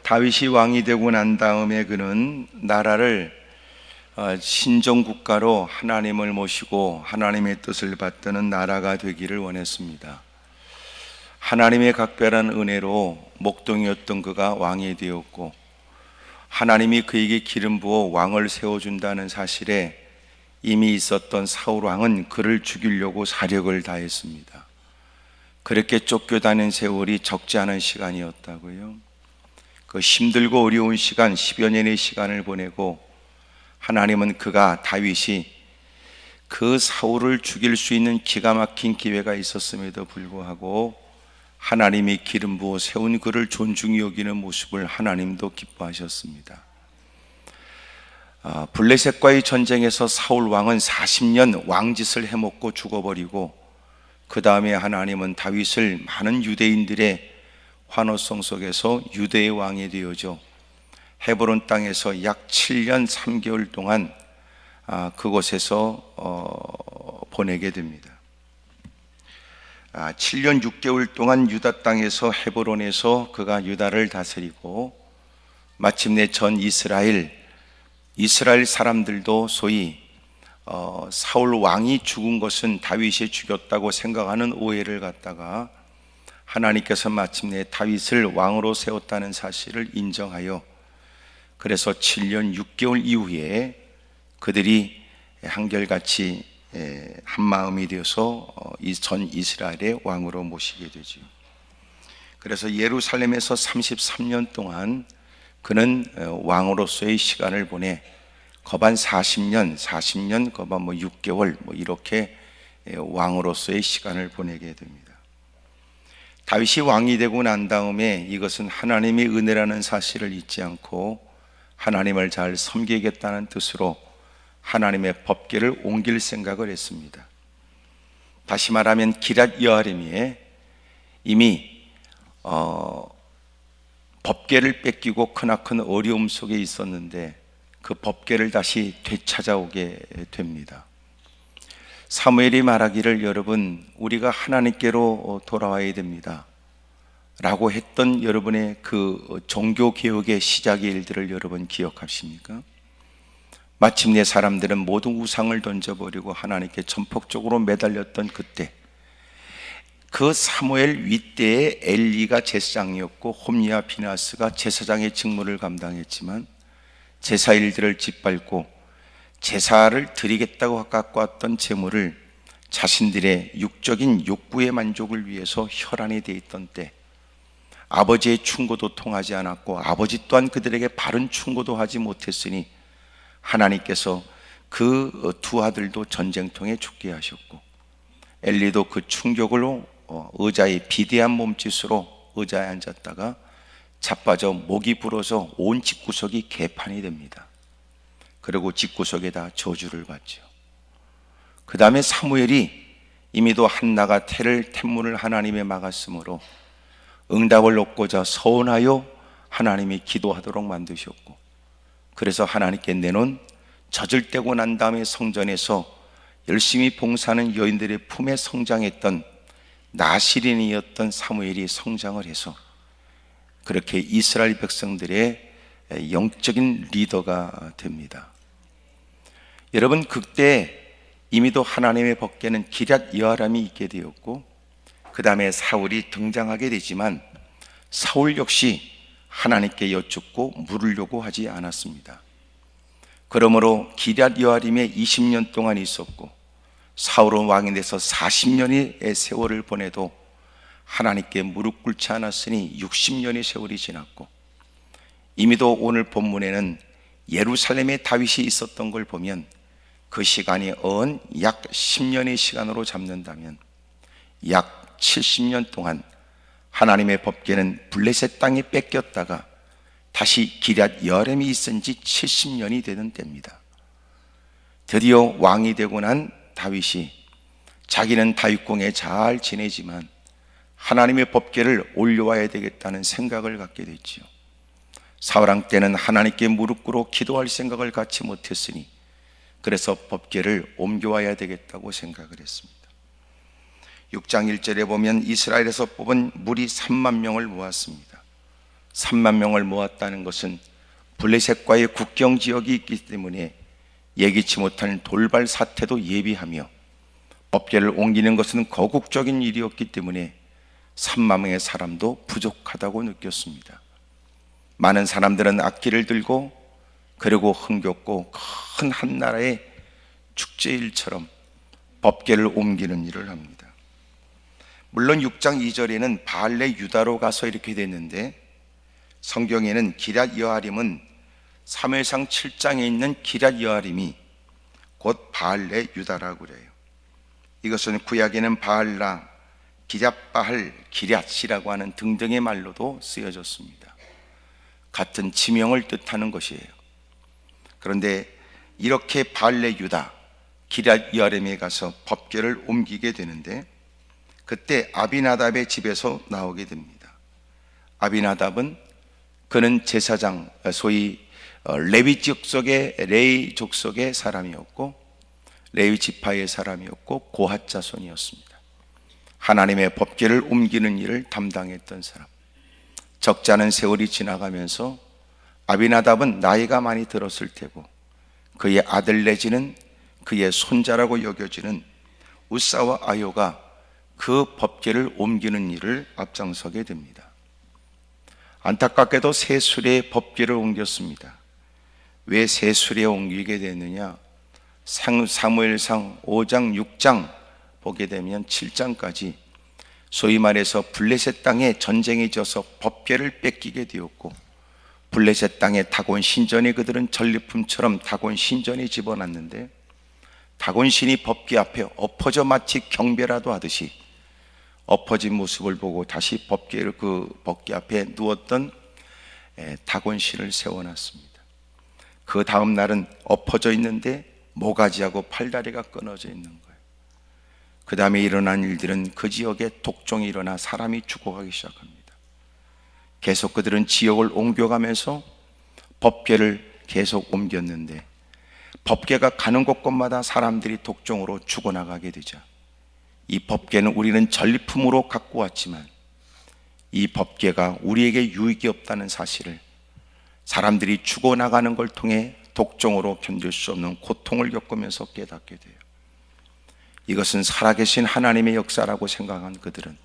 다윗이 왕이 되고 난 다음에 그는 나라를 신정국가로 하나님을 모시고 하나님의 뜻을 받드는 나라가 되기를 원했습니다. 하나님의 각별한 은혜로 목동이었던 그가 왕이 되었고, 하나님이 그에게 기름 부어 왕을 세워준다는 사실에 이미 있었던 사울 왕은 그를 죽이려고 사력을 다했습니다. 그렇게 쫓겨다닌 세월이 적지 않은 시간이었다고요. 그 힘들고 어려운 시간, 10여 년의 시간을 보내고 하나님은 그가 다윗이 그 사울을 죽일 수 있는 기가 막힌 기회가 있었음에도 불구하고 하나님이 기름 부어 세운 그를 존중히 여기는 모습을 하나님도 기뻐하셨습니다. 블레셋과의 전쟁에서 사울 왕은 40년 왕짓을 해먹고 죽어버리고, 그 다음에 하나님은 다윗을 많은 유대인들의 환호성 속에서 유대의 왕이 되어져 헤브론 땅에서 약 7년 3개월 동안 그곳에서 보내게 됩니다. 7년 6개월 동안 유다 땅에서 헤브론에서 그가 유다를 다스리고, 마침내 전 이스라엘 사람들도 소위 사울 왕이 죽은 것은 다윗이 죽였다고 생각하는 오해를 갖다가 하나님께서 마침내 다윗을 왕으로 세웠다는 사실을 인정하여, 그래서 7년 6개월 이후에 그들이 한결같이 한마음이 되어서 전 이스라엘의 왕으로 모시게 되죠. 그래서 예루살렘에서 33년 동안 그는 왕으로서의 시간을 보내 거반 40년 거반 6개월 이렇게 왕으로서의 시간을 보내게 됩니다. 다윗이 왕이 되고 난 다음에 이것은 하나님의 은혜라는 사실을 잊지 않고 하나님을 잘 섬기겠다는 뜻으로 하나님의 법궤를 옮길 생각을 했습니다. 다시 말하면 기럇 여아림에 이미 법궤를 뺏기고 크나큰 어려움 속에 있었는데 그 법궤를 다시 되찾아오게 됩니다. 사무엘이 말하기를, 여러분 우리가 하나님께로 돌아와야 됩니다 라고 했던 여러분의 그 종교개혁의 시작의 일들을 여러분 기억하십니까? 마침내 사람들은 모든 우상을 던져버리고 하나님께 전폭적으로 매달렸던 그때, 그 사무엘 윗대에 엘리가 제사장이었고 홈리와 비나스가 제사장의 직무를 감당했지만 제사 일들을 짓밟고 제사를 드리겠다고 갖고 왔던 제물을 자신들의 육적인 욕구의 만족을 위해서 혈안이 돼 있던 때, 아버지의 충고도 통하지 않았고 아버지 또한 그들에게 바른 충고도 하지 못했으니 하나님께서 그 두 아들도 전쟁통에 죽게 하셨고, 엘리도 그 충격으로 의자의 비대한 몸짓으로 의자에 앉았다가 자빠져 목이 부러져 온 집구석이 개판이 됩니다. 그리고 집구석에다 저주를 받죠. 그 다음에 사무엘이 이미도 한나가 템문을 하나님에 막았으므로 응답을 얻고자 서운하여 하나님이 기도하도록 만드셨고, 그래서 하나님께 내놓은 젖을 떼고 난 다음에 성전에서 열심히 봉사하는 여인들의 품에 성장했던 나시린이었던 사무엘이 성장을 해서 그렇게 이스라엘 백성들의 영적인 리더가 됩니다. 여러분, 그때 이미도 하나님의 법궤는 기럇 여아람이 있게 되었고, 그 다음에 사울이 등장하게 되지만 사울 역시 하나님께 여쭙고 물으려고 하지 않았습니다. 그러므로 기럇 여아림에 20년 동안 있었고 사울은 왕이 돼서 40년의 세월을 보내도 하나님께 무릎 꿇지 않았으니 60년의 세월이 지났고, 이미도 오늘 본문에는 예루살렘에 다윗이 있었던 걸 보면 그 시간이 약 10년의 시간으로 잡는다면 약 70년 동안 하나님의 법궤는 블레셋 땅에 뺏겼다가 다시 기럇 여아림이 있은 지 70년이 되는 때입니다. 드디어 왕이 되고 난 다윗이 자기는 다윗궁에 잘 지내지만 하나님의 법궤를 올려와야 되겠다는 생각을 갖게 됐지요. 사울왕 때는 하나님께 무릎 꿇어 기도할 생각을 갖지 못했으니 그래서 법궤를 옮겨와야 되겠다고 생각을 했습니다. 6장 1절에 보면 이스라엘에서 뽑은 무리 3만 명을 모았습니다. 3만 명을 모았다는 것은 블레셋과의 국경 지역이 있기 때문에 예기치 못한 돌발 사태도 예비하며 법궤를 옮기는 것은 거국적인 일이었기 때문에 3만 명의 사람도 부족하다고 느꼈습니다. 많은 사람들은 악기를 들고 그리고 흥겹고 큰 한 나라의 축제일처럼 법궤를 옮기는 일을 합니다. 물론 6장 2절에는 바알레 유다로 가서 이렇게 됐는데, 성경에는 기럇 여아림은 사무엘상 7장에 있는 기럇 여아림이 곧 바알레 유다라고 그래요. 이것은 구약에는 바알라, 기럇바할, 기럇이라고 하는 등등의 말로도 쓰여졌습니다. 같은 지명을 뜻하는 것이에요. 그런데 이렇게 바알레 유다, 기럇 여아림에 가서 법궤를 옮기게 되는데, 그때 아비나답의 집에서 나오게 됩니다. 아비나답은 그는 제사장, 소위 레위 족속의 사람이었고, 레위 지파의 사람이었고, 고핫 자손이었습니다. 하나님의 법궤를 옮기는 일을 담당했던 사람. 적지 않은 세월이 지나가면서 아비나답은 나이가 많이 들었을 테고, 그의 아들 내지는 그의 손자라고 여겨지는 우사와 아요가 그 법궤를 옮기는 일을 앞장서게 됩니다. 안타깝게도 새 수레의 법궤를 옮겼습니다. 왜 새 수레에 옮기게 됐느냐? 사무엘상 5장 6장 보게 되면 7장까지 소위 말해서 블레셋 땅에 전쟁이 져서 법궤를 뺏기게 되었고, 블레셋 땅에 다곤 신전에 그들은 전리품처럼 다곤 신전에 집어놨는데, 다곤 신이 법궤 앞에 엎어져 마치 경배라도 하듯이 엎어진 모습을 보고 다시 그 법궤 앞에 누웠던 다곤 신을 세워놨습니다. 그 다음 날은 엎어져 있는데 모가지하고 팔다리가 끊어져 있는 거예요. 그 다음에 일어난 일들은 그 지역에 독종이 일어나 사람이 죽어가기 시작합니다. 계속 그들은 지역을 옮겨가면서 법궤를 계속 옮겼는데, 법궤가 가는 곳곳마다 사람들이 독종으로 죽어나가게 되자, 이 법궤는 우리는 전리품으로 갖고 왔지만 이 법궤가 우리에게 유익이 없다는 사실을, 사람들이 죽어나가는 걸 통해 독종으로 견딜 수 없는 고통을 겪으면서 깨닫게 돼요. 이것은 살아계신 하나님의 역사라고 생각한 그들은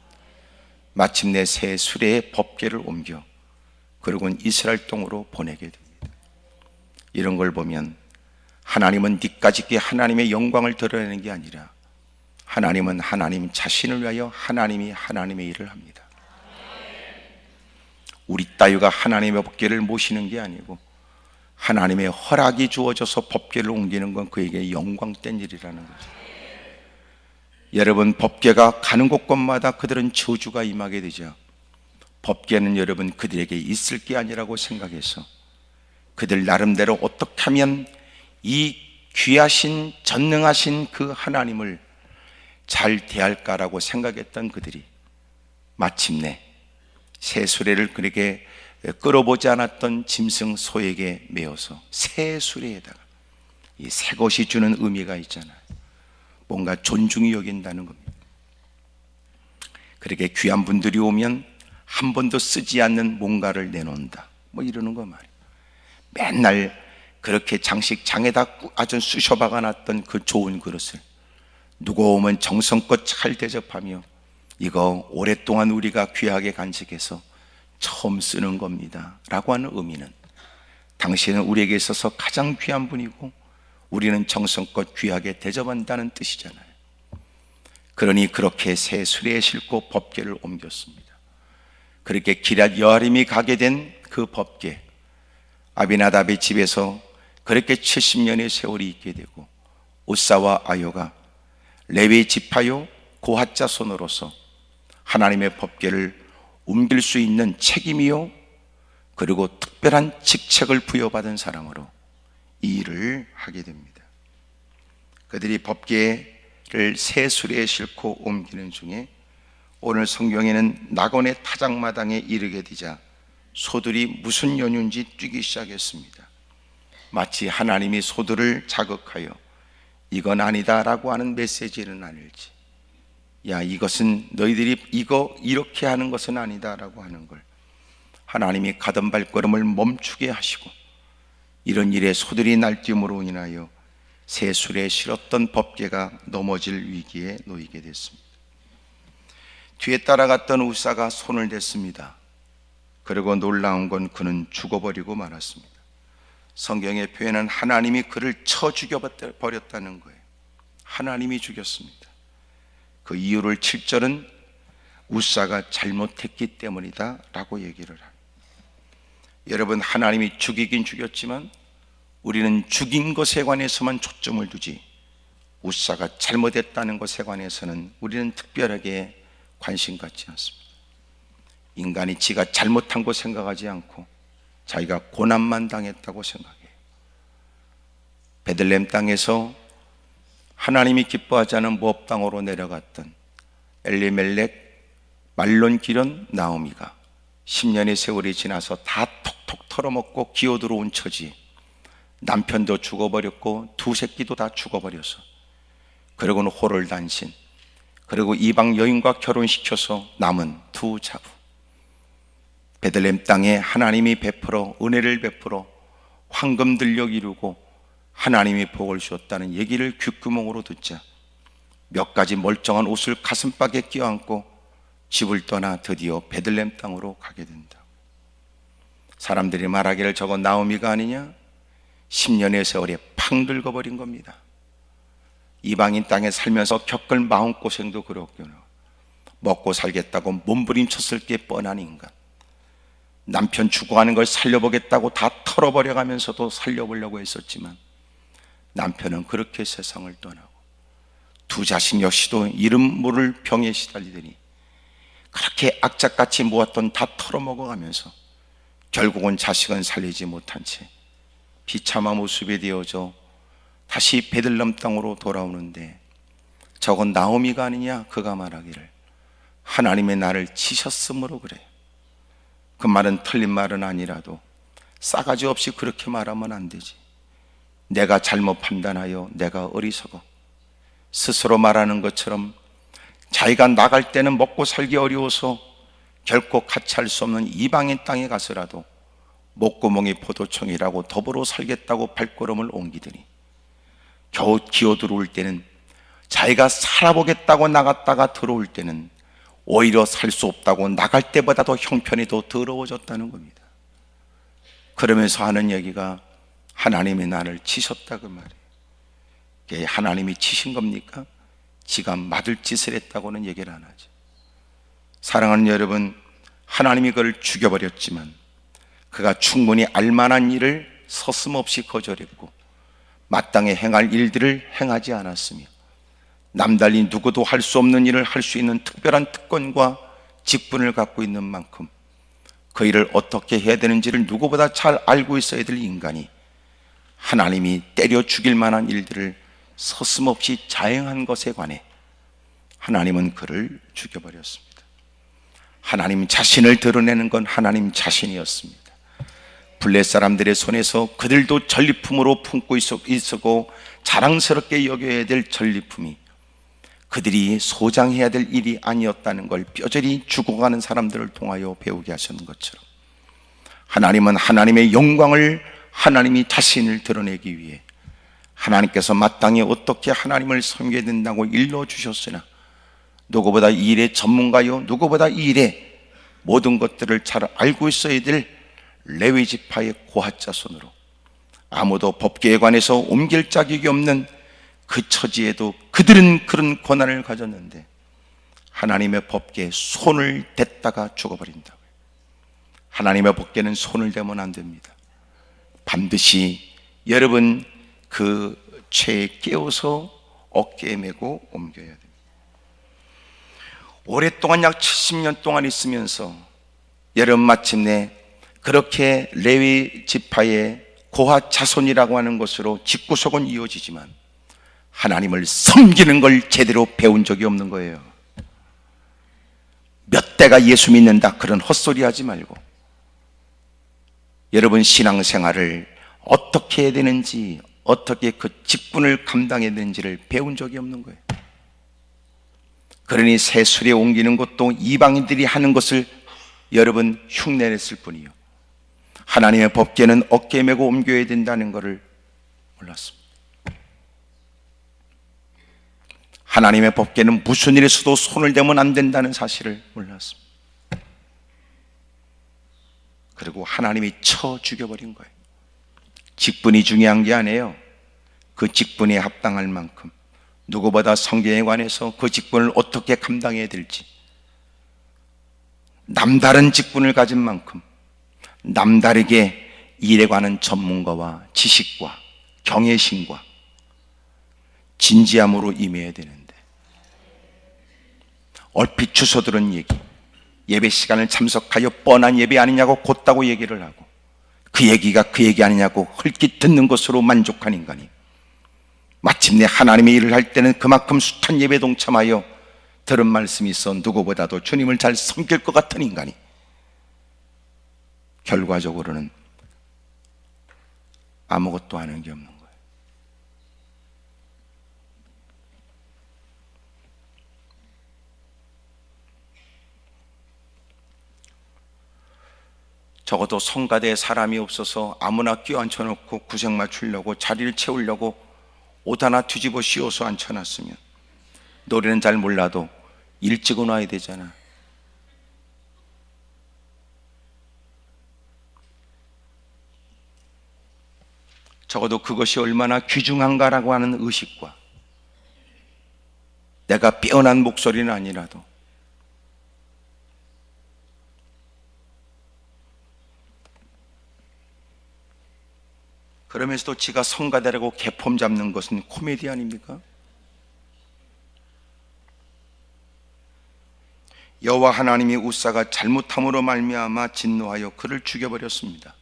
마침내 새 수레의 법궤를 옮겨 그리고는 이스라엘 땅으로 보내게 됩니다. 이런 걸 보면 하나님은 니까짓게 하나님의 영광을 드러내는 게 아니라, 하나님은 하나님 자신을 위하여 하나님이 하나님의 일을 합니다. 우리 따위가 하나님의 법궤를 모시는 게 아니고, 하나님의 허락이 주어져서 법궤를 옮기는 건 그에게 영광된 일이라는 거죠. 여러분, 법궤가 가는 곳곳마다 그들은 저주가 임하게 되죠. 법궤는 여러분 그들에게 있을 게 아니라고 생각해서 그들 나름대로 어떻게 하면 이 귀하신 전능하신 그 하나님을 잘 대할까라고 생각했던 그들이 마침내 새 수레를 그에게 끌어보지 않았던 짐승 소에게 메어서 새 수레에다가, 이 새 것이 주는 의미가 있잖아요. 뭔가 존중이 여긴다는 겁니다. 그렇게 귀한 분들이 오면 한 번도 쓰지 않는 뭔가를 내놓는다, 뭐 이러는 거 말이에요. 맨날 그렇게 장식장에다 아주 쑤셔박아 놨던 그 좋은 그릇을 누가 오면 정성껏 잘 대접하며, 이거 오랫동안 우리가 귀하게 간직해서 처음 쓰는 겁니다 라고 하는 의미는, 당신은 우리에게 있어서 가장 귀한 분이고 우리는 정성껏 귀하게 대접한다는 뜻이잖아요. 그러니 그렇게 새 수레에 싣고 법궤를 옮겼습니다. 그렇게 기럇 여아림이 가게 된 그 법궤, 아비나답의 집에서 그렇게 70년의 세월이 있게 되고, 우사와 아요가 레위 지파요 고핫 자손으로서 하나님의 법궤를 옮길 수 있는 책임이요 그리고 특별한 직책을 부여받은 사람으로 이 일을 하게 됩니다. 그들이 법궤를 새 수레에 싣고 옮기는 중에 오늘 성경에는 낙원의 타작마당에 이르게 되자 소들이 무슨 연유인지 뛰기 시작했습니다. 마치 하나님이 소들을 자극하여 이건 아니다 라고 하는 메시지는 아닐지, 야 이것은 너희들이 이렇게 하는 것은 아니다 라고 하는 걸 하나님이 가던 발걸음을 멈추게 하시고 이런 일에 소들이 날뛰음으로 인하여 세술에 실었던 법궤가 넘어질 위기에 놓이게 됐습니다. 뒤에 따라갔던 우사가 손을 댔습니다. 그리고 놀라운 건 그는 죽어버리고 말았습니다. 성경의 표현은 하나님이 그를 쳐 죽여버렸다는 거예요. 하나님이 죽였습니다. 그 이유를 7절은 우사가 잘못했기 때문이다 라고 얘기를 합니다. 여러분, 하나님이 죽이긴 죽였지만 우리는 죽인 것에 관해서만 초점을 두지 우사가 잘못했다는 것에 관해서는 우리는 특별하게 관심 갖지 않습니다. 인간이 지가 잘못한 거 생각하지 않고 자기가 고난만 당했다고 생각해요. 베들레헴 땅에서 하나님이 기뻐하지 않은 모압 땅으로 내려갔던 엘리멜렉, 말론, 기련, 나오미가 10년의 세월이 지나서 다 톡톡 털어먹고 기어들어온 처지, 남편도 죽어버렸고 두 새끼도 다 죽어버려서, 그리고는 호롤단신, 그리고 이방 여인과 결혼시켜서 남은 두 자부, 베들레헴 땅에 하나님이 베풀어 은혜를 베풀어 황금 들녘 이루고 하나님이 복을 주었다는 얘기를 귓구멍으로 듣자 몇 가지 멀쩡한 옷을 가슴팍에 껴안고 집을 떠나 드디어 베들레헴 땅으로 가게 된다. 사람들이 말하기를 저거 나오미가 아니냐? 10년의 세월에 팍 늙어버린 겁니다. 이방인 땅에 살면서 겪을 마음고생도 그렇구나. 먹고 살겠다고 몸부림쳤을 게 뻔한 인간, 남편 죽어가는 걸 살려보겠다고 다 털어버려가면서도 살려보려고 했었지만 남편은 그렇게 세상을 떠나고 두 자식 역시도 이름 모를 병에 시달리더니 그렇게 악착같이 모았던 다 털어먹어가면서 결국은 자식은 살리지 못한 채 비참한 모습이 되어져 다시 베들레헴 땅으로 돌아오는데 저건 나오미가 아니냐? 그가 말하기를 하나님의 나를 치셨으므로 그래. 그 말은 틀린 말은 아니라도 싸가지 없이 그렇게 말하면 안 되지. 내가 잘못 판단하여 내가 어리석어 스스로 말하는 것처럼 자기가 나갈 때는 먹고 살기 어려워서 결코 같이 할 수 없는 이방인 땅에 가서라도 목구멍이 포도청이라고 더불어 살겠다고 발걸음을 옮기더니 겨우 기어 들어올 때는 자기가 살아보겠다고 나갔다가 들어올 때는 오히려 살 수 없다고 나갈 때보다도 형편이 더 더러워졌다는 겁니다. 그러면서 하는 얘기가 하나님이 나를 치셨다 그 말이에요. 이게 하나님이 치신 겁니까? 지가 맡을 짓을 했다고는 얘기를 안 하죠. 사랑하는 여러분, 하나님이 그를 죽여버렸지만 그가 충분히 알만한 일을 서슴없이 거절했고 마땅히 행할 일들을 행하지 않았으며 남달리 누구도 할 수 없는 일을 할 수 있는 특별한 특권과 직분을 갖고 있는 만큼 그 일을 어떻게 해야 되는지를 누구보다 잘 알고 있어야 될 인간이 하나님이 때려 죽일 만한 일들을 서슴없이 자행한 것에 관해 하나님은 그를 죽여버렸습니다. 하나님 자신을 드러내는 건 하나님 자신이었습니다. 블레 사람들의 손에서 그들도 전리품으로 품고 있었고 자랑스럽게 여겨야 될 전리품이 그들이 소장해야 될 일이 아니었다는 걸 뼈저리 죽어가는 사람들을 통하여 배우게 하시는 것처럼 하나님은 하나님의 영광을, 하나님이 자신을 드러내기 위해 하나님께서 마땅히 어떻게 하나님을 섬겨야 된다고 일러주셨으나 누구보다 이 일의 전문가요, 누구보다 이 일의 모든 것들을 잘 알고 있어야 될 레위 지파의 고핫 자손으로 아무도 법궤에 관해서 옮길 자격이 없는 그 처지에도 그들은 그런 권한을 가졌는데 하나님의 법궤에 손을 댔다가 죽어버린다고요. 하나님의 법궤는 손을 대면 안 됩니다. 반드시 여러분 그 죄에 깨어서 어깨에 메고 옮겨야 됩니다. 오랫동안 약 70년 동안 있으면서 여러분 마침내 그렇게 레위 지파의 고핫 자손이라고 하는 것으로 집구석은 이어지지만 하나님을 섬기는 걸 제대로 배운 적이 없는 거예요. 몇 대가 예수 믿는다 그런 헛소리 하지 말고 여러분 신앙생활을 어떻게 해야 되는지, 어떻게 그 직분을 감당해야 되는지를 배운 적이 없는 거예요. 그러니 세술에 옮기는 것도 이방인들이 하는 것을 여러분 흉내냈을 뿐이요, 하나님의 법궤는 어깨에 메고 옮겨야 된다는 것을 몰랐습니다. 하나님의 법궤는 무슨 일에서도 손을 대면 안 된다는 사실을 몰랐습니다. 그리고 하나님이 쳐 죽여버린 거예요. 직분이 중요한 게 아니에요. 그 직분에 합당할 만큼 누구보다 성경에 관해서 그 직분을 어떻게 감당해야 될지, 남다른 직분을 가진 만큼 남다르게 일에 관한 전문가와 지식과 경외심과 진지함으로 임해야 되는데, 얼핏 주워 들은 얘기, 예배 시간을 참석하여 뻔한 예배 아니냐고 곧다고 얘기를 하고, 그 얘기가 그 얘기 아니냐고 흘낏 듣는 것으로 만족한 인간이 마침내 하나님의 일을 할 때는 그만큼 숱한 예배 동참하여 들은 말씀이 있어 누구보다도 주님을 잘 섬길 것 같은 인간이 결과적으로는 아무것도 하는 게 없는 거예요. 적어도 성가대에 사람이 없어서 아무나 끼워앉혀놓고 구색 맞추려고 자리를 채우려고 옷 하나 뒤집어 씌워서 앉혀놨으면 노래는 잘 몰라도 일찍은 와야 되잖아. 적어도 그것이 얼마나 귀중한가라고 하는 의식과, 내가 빼어난 목소리는 아니라도 그러면서도 지가 성가대라고 개폼 잡는 것은 코미디 아닙니까? 여호와 하나님이 우사가 잘못함으로 말미암아 진노하여 그를 죽여버렸습니다.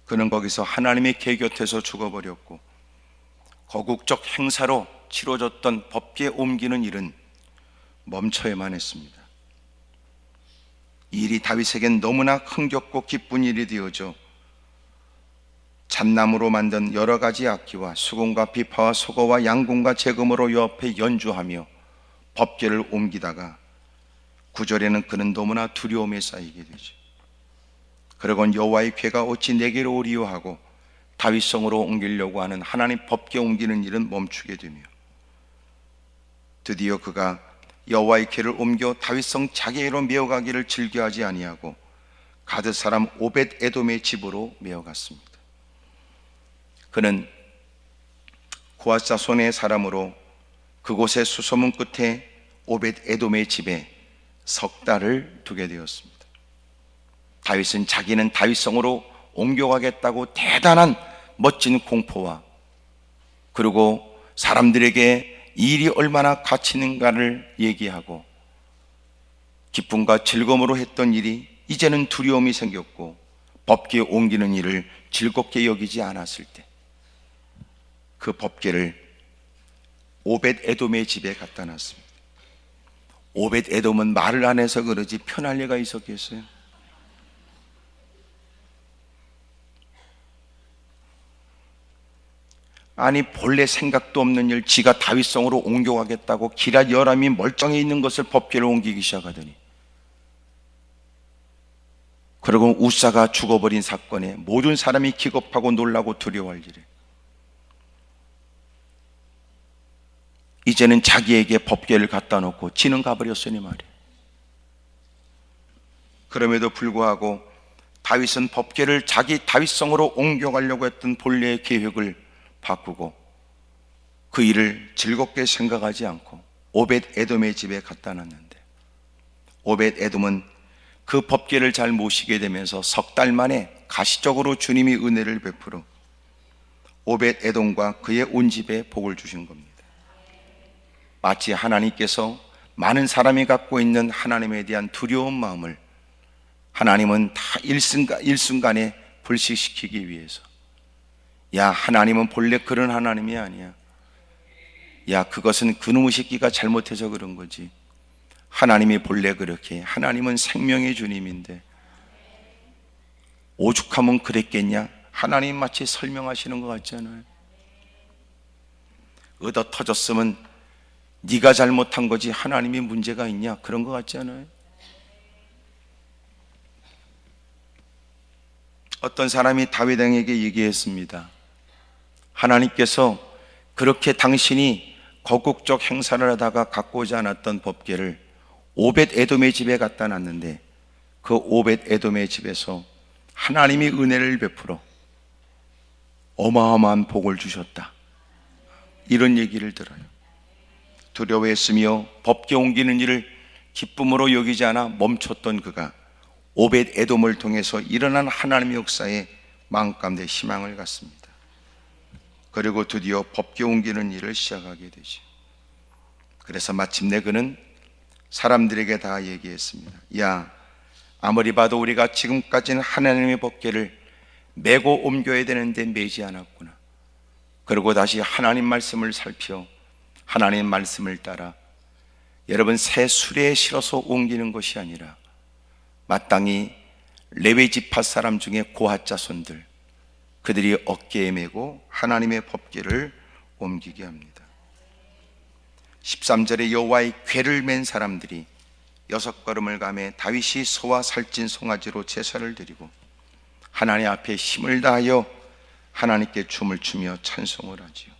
그는 거기서 하나님의 궤 곁에서 죽어버렸고, 거국적 행사로 치러졌던 법궤 옮기는 일은 멈춰야만 했습니다. 이 일이 다윗에겐 너무나 흥겹고 기쁜 일이 되어져 잣나무로 만든 여러 가지 악기와 수금과 비파와 소거와 양궁과 재금으로 옆에 연주하며 법궤를 옮기다가 9절에는 그는 너무나 두려움에 쌓이게 되죠. 그러곤 여호와의 궤가 어찌 내게로 오리요 하고 다윗성으로 옮기려고 하는 하나님 법궤 옮기는 일은 멈추게 되며, 드디어 그가 여호와의 궤를 옮겨 다윗성 자기애로 메어가기를 즐겨하지 아니하고 가드 사람 오벳 에돔의 집으로 메어갔습니다. 그는 고앗자손의 사람으로 그곳의 수소문 끝에 오벳 에돔의 집에 석 달을 두게 되었습니다. 다윗은 자기는 다윗성으로 옮겨가겠다고 대단한 멋진 공포와, 그리고 사람들에게 이 일이 얼마나 가치 있는가를 얘기하고 기쁨과 즐거움으로 했던 일이 이제는 두려움이 생겼고 법궤 옮기는 일을 즐겁게 여기지 않았을 때, 그 법궤를 오벳 에돔의 집에 갖다 놨습니다. 오벳 에돔은 말을 안 해서 그러지 편할 리가 있었겠어요? 아니, 본래 생각도 없는 일, 지가 다윗성으로 옮겨가겠다고 기럇 여람이 멀쩡해 있는 것을 법궤를 옮기기 시작하더니, 그리고 우사가 죽어버린 사건에 모든 사람이 기겁하고 놀라고 두려워할 일에 이제는 자기에게 법궤를 갖다 놓고 지는 가버렸으니 말이에요. 그럼에도 불구하고 다윗은 법궤를 자기 다윗성으로 옮겨가려고 했던 본래의 계획을 바꾸고 그 일을 즐겁게 생각하지 않고 오벳 에돔의 집에 갖다 놨는데, 오벳 에돔은 그 법궤를 잘 모시게 되면서 석 달 만에 가시적으로 주님이 은혜를 베풀어 오벳 에돔과 그의 온 집에 복을 주신 겁니다. 마치 하나님께서 많은 사람이 갖고 있는 하나님에 대한 두려운 마음을 하나님은 다 일순간에 불식시키기 위해서, 야, 하나님은 본래 그런 하나님이 아니야. 야, 그것은 그놈의 새끼가 잘못해서 그런 거지. 하나님이 본래 그렇게, 하나님은 생명의 주님인데 오죽하면 그랬겠냐? 하나님 마치 설명하시는 것 같잖아요. 얻어 터졌으면 네가 잘못한 거지 하나님이 문제가 있냐? 그런 것 같잖아요. 어떤 사람이 다윗 왕에게 얘기했습니다. 하나님께서 그렇게 당신이 거국적 행사를 하다가 갖고 오지 않았던 법궤를 오벳 에돔의 집에 갖다 놨는데 그 오벳 에돔의 집에서 하나님이 은혜를 베풀어 어마어마한 복을 주셨다. 이런 얘기를 들어요. 두려워했으며 법궤 옮기는 일을 기쁨으로 여기지 않아 멈췄던 그가 오벳 에돔을 통해서 일어난 하나님의 역사에 마음 가운데 희망을 갖습니다. 그리고 드디어 법궤 옮기는 일을 시작하게 되죠. 그래서 마침내 그는 사람들에게 다 얘기했습니다. 야, 아무리 봐도 우리가 지금까지는 하나님의 법궤를 메고 옮겨야 되는데 메지 않았구나. 그리고 다시 하나님 말씀을 살펴 하나님 말씀을 따라 여러분 새 수레에 실어서 옮기는 것이 아니라 마땅히 레위 지파 사람 중에 고핫 자손들 그들이 어깨에 메고 하나님의 법궤를 옮기게 합니다. 13절에 여호와의 궤를 맨 사람들이 6걸음을 가매 다윗이 소와 살찐 송아지로 제사를 드리고 하나님 앞에 힘을 다하여 하나님께 춤을 추며 찬송을 하지요.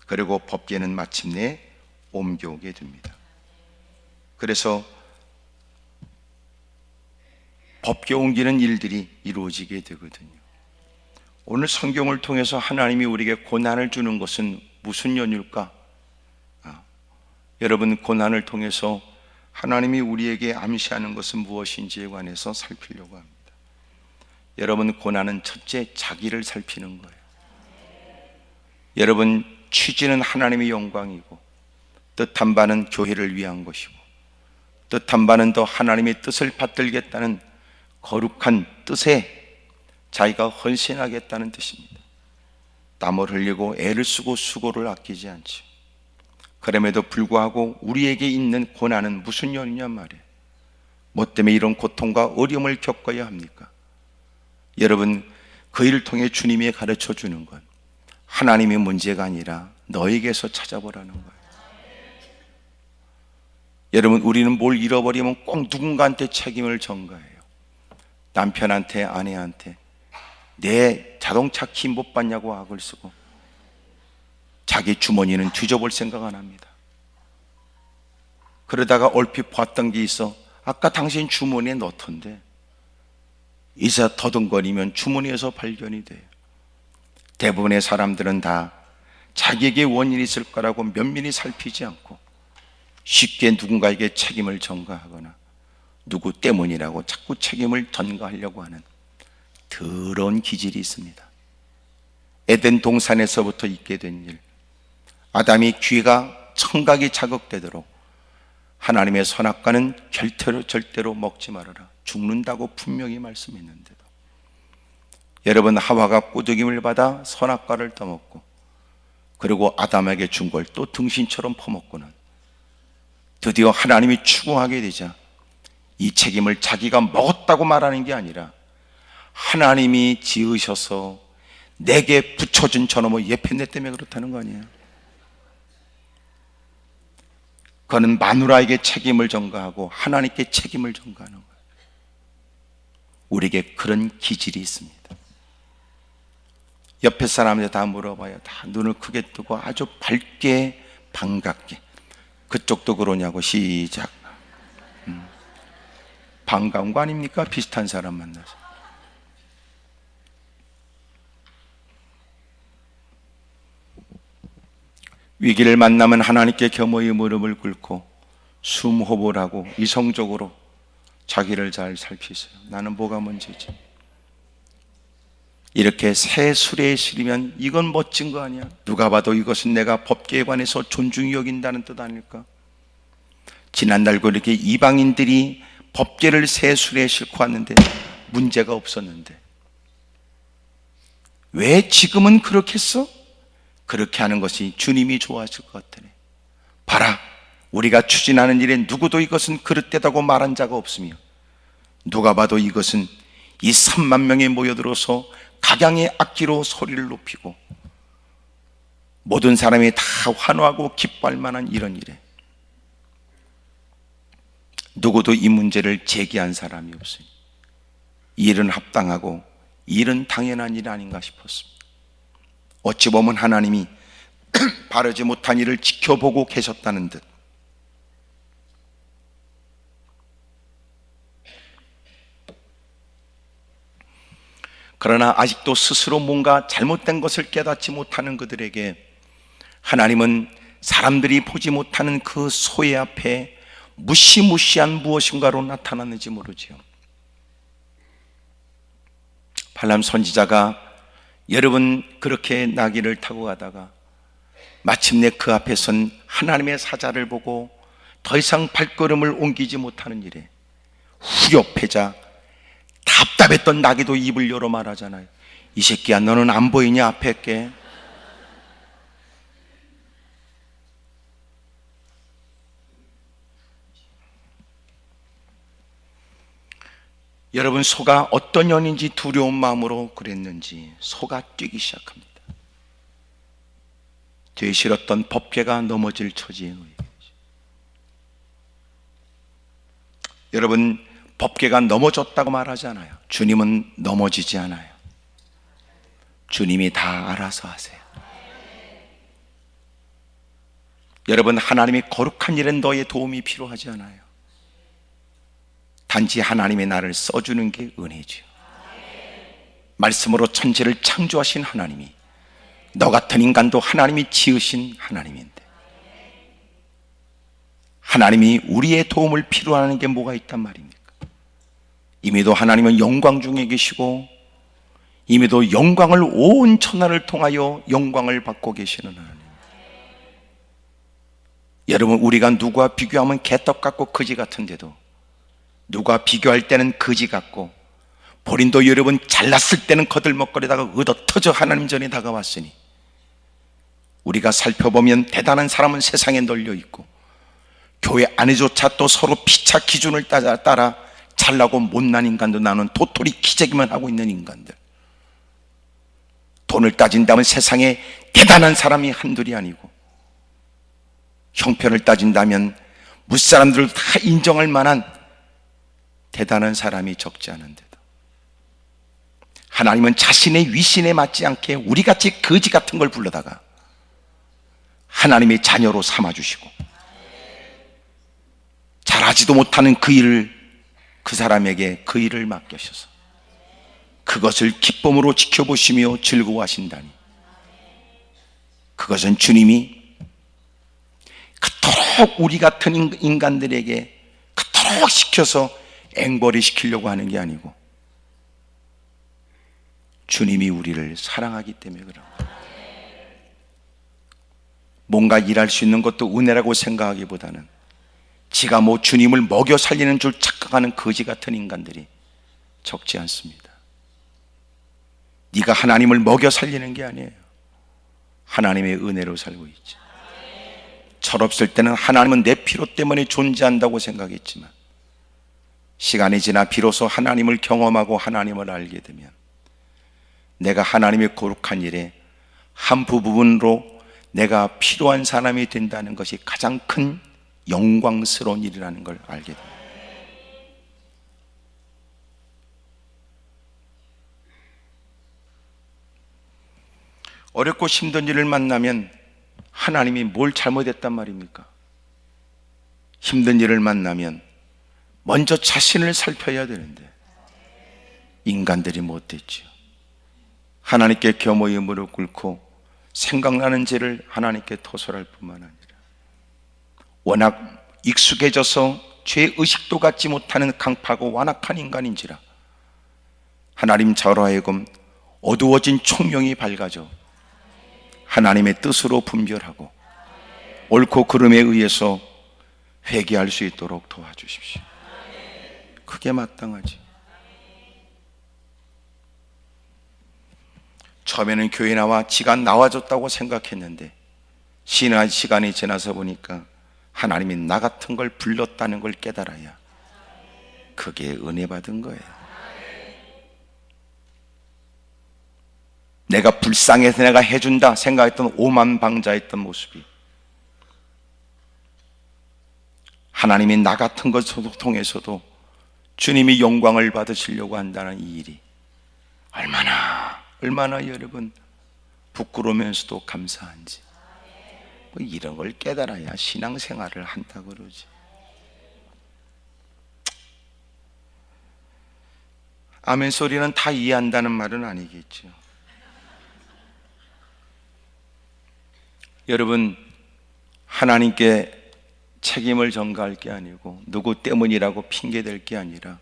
그리고 법궤는 마침내 옮겨오게 됩니다. 그래서 법궤 옮기는 일들이 이루어지게 되거든요. 오늘 성경을 통해서 하나님이 우리에게 고난을 주는 것은 무슨 연유일까? 여러분, 고난을 통해서 하나님이 우리에게 암시하는 것은 무엇인지에 관해서 살피려고 합니다. 여러분, 고난은 첫째 자기를 살피는 거예요. 여러분, 취지는 하나님의 영광이고 뜻한 바는 교회를 위한 것이고 뜻한 바는 더 하나님의 뜻을 받들겠다는 거룩한 뜻에 자기가 헌신하겠다는 뜻입니다. 땀을 흘리고 애를 쓰고 수고를 아끼지 않죠. 그럼에도 불구하고 우리에게 있는 고난은 무슨 연유냐 말이에요. 뭐 때문에 이런 고통과 어려움을 겪어야 합니까? 여러분, 그 일을 통해 주님이 가르쳐 주는 건 하나님의 문제가 아니라 너에게서 찾아보라는 거예요. 여러분, 우리는 뭘 잃어버리면 꼭 누군가한테 책임을 전가해요. 남편한테, 아내한테 내 자동차 키 못 받냐고 악을 쓰고 자기 주머니는 뒤져볼 생각 안 합니다. 그러다가 얼핏 봤던 게 있어. 아까 당신 주머니에 넣던데 이제 더듬거리면 주머니에서 발견이 돼요. 대부분의 사람들은 다 자기에게 원인이 있을 거라고 면밀히 살피지 않고 쉽게 누군가에게 책임을 전가하거나 누구 때문이라고 자꾸 책임을 전가하려고 하는 더러운 기질이 있습니다. 에덴 동산에서부터 있게 된 일, 아담이 귀가 청각이 자극되도록 하나님의 선악과는 절대로 먹지 말아라, 죽는다고 분명히 말씀했는데도 여러분, 하와가 꼬드김을 받아 선악과를 떠먹고 그리고 아담에게 준 걸 또 등신처럼 퍼먹고는 드디어 하나님이 추궁하게 되자 이 책임을 자기가 먹었다고 말하는 게 아니라 하나님이 지으셔서 내게 붙여준 저놈의 예편내 때문에 그렇다는 거 아니에요. 그는 마누라에게 책임을 전가하고 하나님께 책임을 전가하는 거예요. 우리에게 그런 기질이 있습니다. 옆에 사람한테 다 물어봐요. 다 눈을 크게 뜨고 아주 밝게 반갑게. 그쪽도 그러냐고. 시작. 반가운 거 아닙니까? 비슷한 사람 만나서. 위기를 만나면 하나님께 겸허히 무릎을 꿇고 숨호흡을 하고 이성적으로 자기를 잘 살피세요. 나는 뭐가 문제지? 이렇게 새 수레에 실으면 이건 멋진 거 아니야? 누가 봐도 이것은 내가 법계에 관해서 존중히 여긴다는 뜻 아닐까? 지난날고 이렇게 이방인들이 법계를 새 수레에 싣고 왔는데 문제가 없었는데 왜 지금은 그렇게 했어? 그렇게 하는 것이 주님이 좋아하실 것 같으네. 봐라, 우리가 추진하는 일에 누구도 이것은 그릇되다고 말한 자가 없으며 누가 봐도 이것은 이 3만 명이 모여들어서 각양의 악기로 소리를 높이고 모든 사람이 다 환호하고 기뻐할 만한 이런 일에 누구도 이 문제를 제기한 사람이 없으니 이 일은 합당하고 이 일은 당연한 일 아닌가 싶었습니다. 어찌 보면 하나님이 바르지 못한 일을 지켜보고 계셨다는 듯, 그러나 아직도 스스로 뭔가 잘못된 것을 깨닫지 못하는 그들에게 하나님은 사람들이 보지 못하는 그 소외 앞에 무시무시한 무엇인가로 나타났는지 모르지요. 발람 선지자가 여러분 그렇게 나귀를 타고 가다가 마침내 그 앞에 선 하나님의 사자를 보고 더 이상 발걸음을 옮기지 못하는 일에 후렵해자 답답했던 나귀도 입을 열어 말하잖아요. 이 새끼야, 너는 안 보이냐 앞에 게? 여러분, 소가 어떤 년인지 두려운 마음으로 그랬는지 소가 뛰기 시작합니다. 뒤에 실었던 법궤가 넘어질 처지에 놓이게 되죠. 여러분, 법궤가 넘어졌다고 말하지 않아요. 주님은 넘어지지 않아요. 주님이 다 알아서 하세요. 여러분, 하나님의 거룩한 일엔 너의 도움이 필요하지 않아요. 단지 하나님의 나를 써주는 게 은혜지요. 말씀으로 천지를 창조하신 하나님이 너 같은 인간도 하나님이 지으신 하나님인데, 하나님이 우리의 도움을 필요로 하는 게 뭐가 있단 말입니까? 이미도 하나님은 영광 중에 계시고 이미도 영광을 온 천하를 통하여 영광을 받고 계시는 하나님. 여러분, 우리가 누구와 비교하면 개떡 같고 거지 같은데도 누가 비교할 때는 거지 같고 본인도 여러분 잘났을 때는 거들먹거리다가 얻어터져 하나님 전에 다가왔으니, 우리가 살펴보면 대단한 사람은 세상에 널려 있고 교회 안에조차 또 서로 피차 기준을 따라 잘나고 못난 인간도 나는 도토리 기재기만 하고 있는 인간들, 돈을 따진다면 세상에 대단한 사람이 한둘이 아니고 형편을 따진다면 무사람들도 다 인정할 만한 대단한 사람이 적지 않은데도 하나님은 자신의 위신에 맞지 않게 우리같이 거지 같은 걸 불러다가 하나님의 자녀로 삼아주시고 잘하지도 못하는 그 일을 그 사람에게 그 일을 맡겨셔서 그것을 기쁨으로 지켜보시며 즐거워하신다니, 그것은 주님이 그토록 우리 같은 인간들에게 그토록 시켜서 앵벌이 시키려고 하는 게 아니고 주님이 우리를 사랑하기 때문에 그런 거예요. 뭔가 일할 수 있는 것도 은혜라고 생각하기보다는 지가 뭐 주님을 먹여 살리는 줄 착각하는 거지 같은 인간들이 적지 않습니다. 네가 하나님을 먹여 살리는 게 아니에요. 하나님의 은혜로 살고 있지. 철없을 때는 하나님은 내 필요 때문에 존재한다고 생각했지만 시간이 지나 비로소 하나님을 경험하고 하나님을 알게 되면 내가 하나님의 거룩한 일에 한 부분으로 내가 필요한 사람이 된다는 것이 가장 큰 영광스러운 일이라는 걸 알게 됩니다. 어렵고 힘든 일을 만나면 하나님이 뭘 잘못했단 말입니까? 힘든 일을 만나면 먼저 자신을 살펴야 되는데 인간들이 못됐지요. 하나님께 겸허히 무릎 꿇고 생각나는 죄를 하나님께 토설할 뿐만 아니라 워낙 익숙해져서 죄의식도 갖지 못하는 강파고 완악한 인간인지라 하나님 저로 하여금 어두워진 총명이 밝아져 하나님의 뜻으로 분별하고 옳고 그름에 의해서 회개할 수 있도록 도와주십시오. 그게 마땅하지. 처음에는 교회 나와 지가 나와줬다고 생각했는데 시간이 지나서 보니까 하나님이 나 같은 걸 불렀다는 걸 깨달아야 그게 은혜 받은 거예요. 내가 불쌍해서 내가 해준다 생각했던 오만방자했던 모습이 하나님이 나 같은 것을 통해서도 주님이 영광을 받으시려고 한다는 이 일이 얼마나 여러분 부끄러우면서도 감사한지, 뭐 이런 걸 깨달아야 신앙생활을 한다 그러지. 아멘 소리는 다 이해한다는 말은 아니겠죠. 여러분, 하나님께 책임을 전가할 게 아니고 누구 때문이라고 핑계댈 게 아니라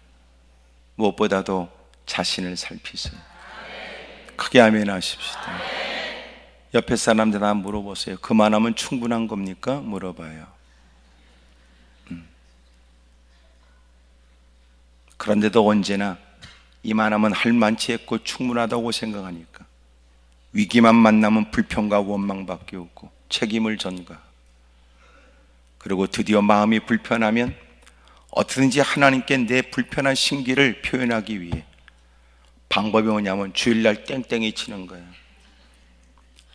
무엇보다도 자신을 살피세요. 크게 아멘 하십시다. 옆에 사람들 물어보세요. 그만하면 충분한 겁니까? 물어봐요. 그런데도 언제나 이만하면 할 만치 했고 충분하다고 생각하니까 위기만 만나면 불평과 원망밖에 없고 책임을 전가, 그리고 드디어 마음이 불편하면 어떻게든지 하나님께 내 불편한 심기를 표현하기 위해 방법이 뭐냐면 주일날 땡땡이 치는 거야.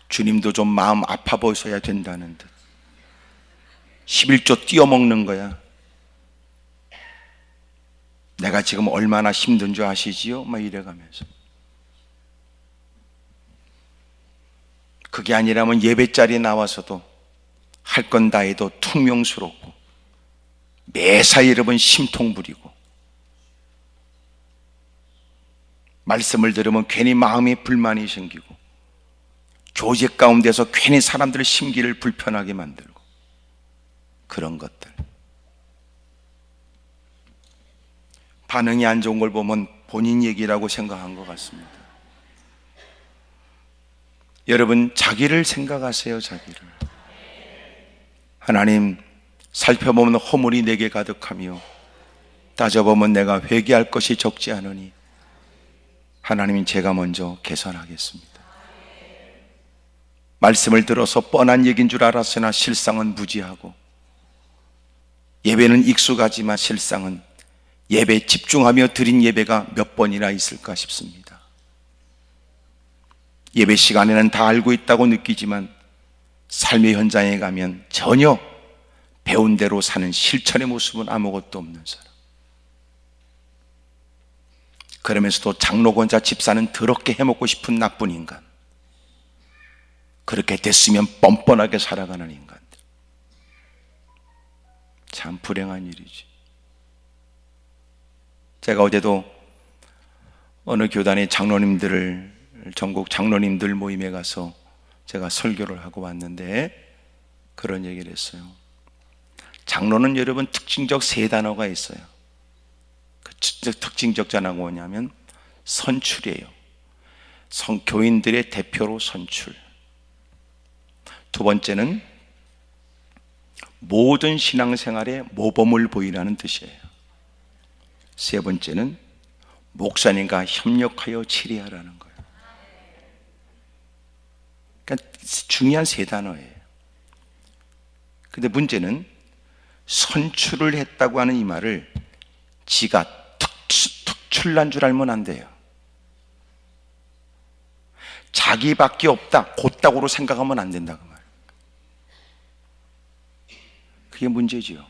주님도 좀 마음 아파 보셔야 된다는 듯 11조 띄어먹는 거야. 내가 지금 얼마나 힘든 줄 아시지요? 막 이래가면서. 그게 아니라면 예배 자리에 나와서도 할 건 다 해도 퉁명스럽고 매사 여러분 심통 부리고, 말씀을 들으면 괜히 마음에 불만이 생기고 교제 가운데서 괜히 사람들의 심기를 불편하게 만들고, 그런 것들 반응이 안 좋은 걸 보면 본인 얘기라고 생각한 것 같습니다. 여러분, 자기를 생각하세요. 자기를. 하나님, 살펴보면 허물이 내게 가득하며 따져보면 내가 회개할 것이 적지 않으니 하나님, 제가 먼저 개선하겠습니다. 말씀을 들어서 뻔한 얘기인 줄 알았으나 실상은 무지하고, 예배는 익숙하지만 실상은 예배에 집중하며 드린 예배가 몇 번이나 있을까 싶습니다. 예배 시간에는 다 알고 있다고 느끼지만 삶의 현장에 가면 전혀 배운 대로 사는 실천의 모습은 아무것도 없는 사람. 그러면서도 장로권자 집사는 더럽게 해먹고 싶은 나쁜 인간, 그렇게 됐으면 뻔뻔하게 살아가는 인간들. 참 불행한 일이지. 제가 어제도 어느 교단의 장로님들을, 전국 장로님들 모임에 가서 제가 설교를 하고 왔는데 그런 얘기를 했어요. 장로는 여러분 특징적 세 단어가 있어요. 그 특징적 단어가 뭐냐면 선출이에요. 교인들의 대표로 선출. 두 번째는 모든 신앙생활에 모범을 보이라는 뜻이에요. 세 번째는 목사님과 협력하여 치리하라는 거예요. 그러니까 중요한 세 단어예요. 근데 문제는 선출을 했다고 하는 이 말을 지가 특출난 줄 알면 안 돼요. 자기밖에 없다, 곧다고로 생각하면 안 된다 그 말. 그게 문제지요.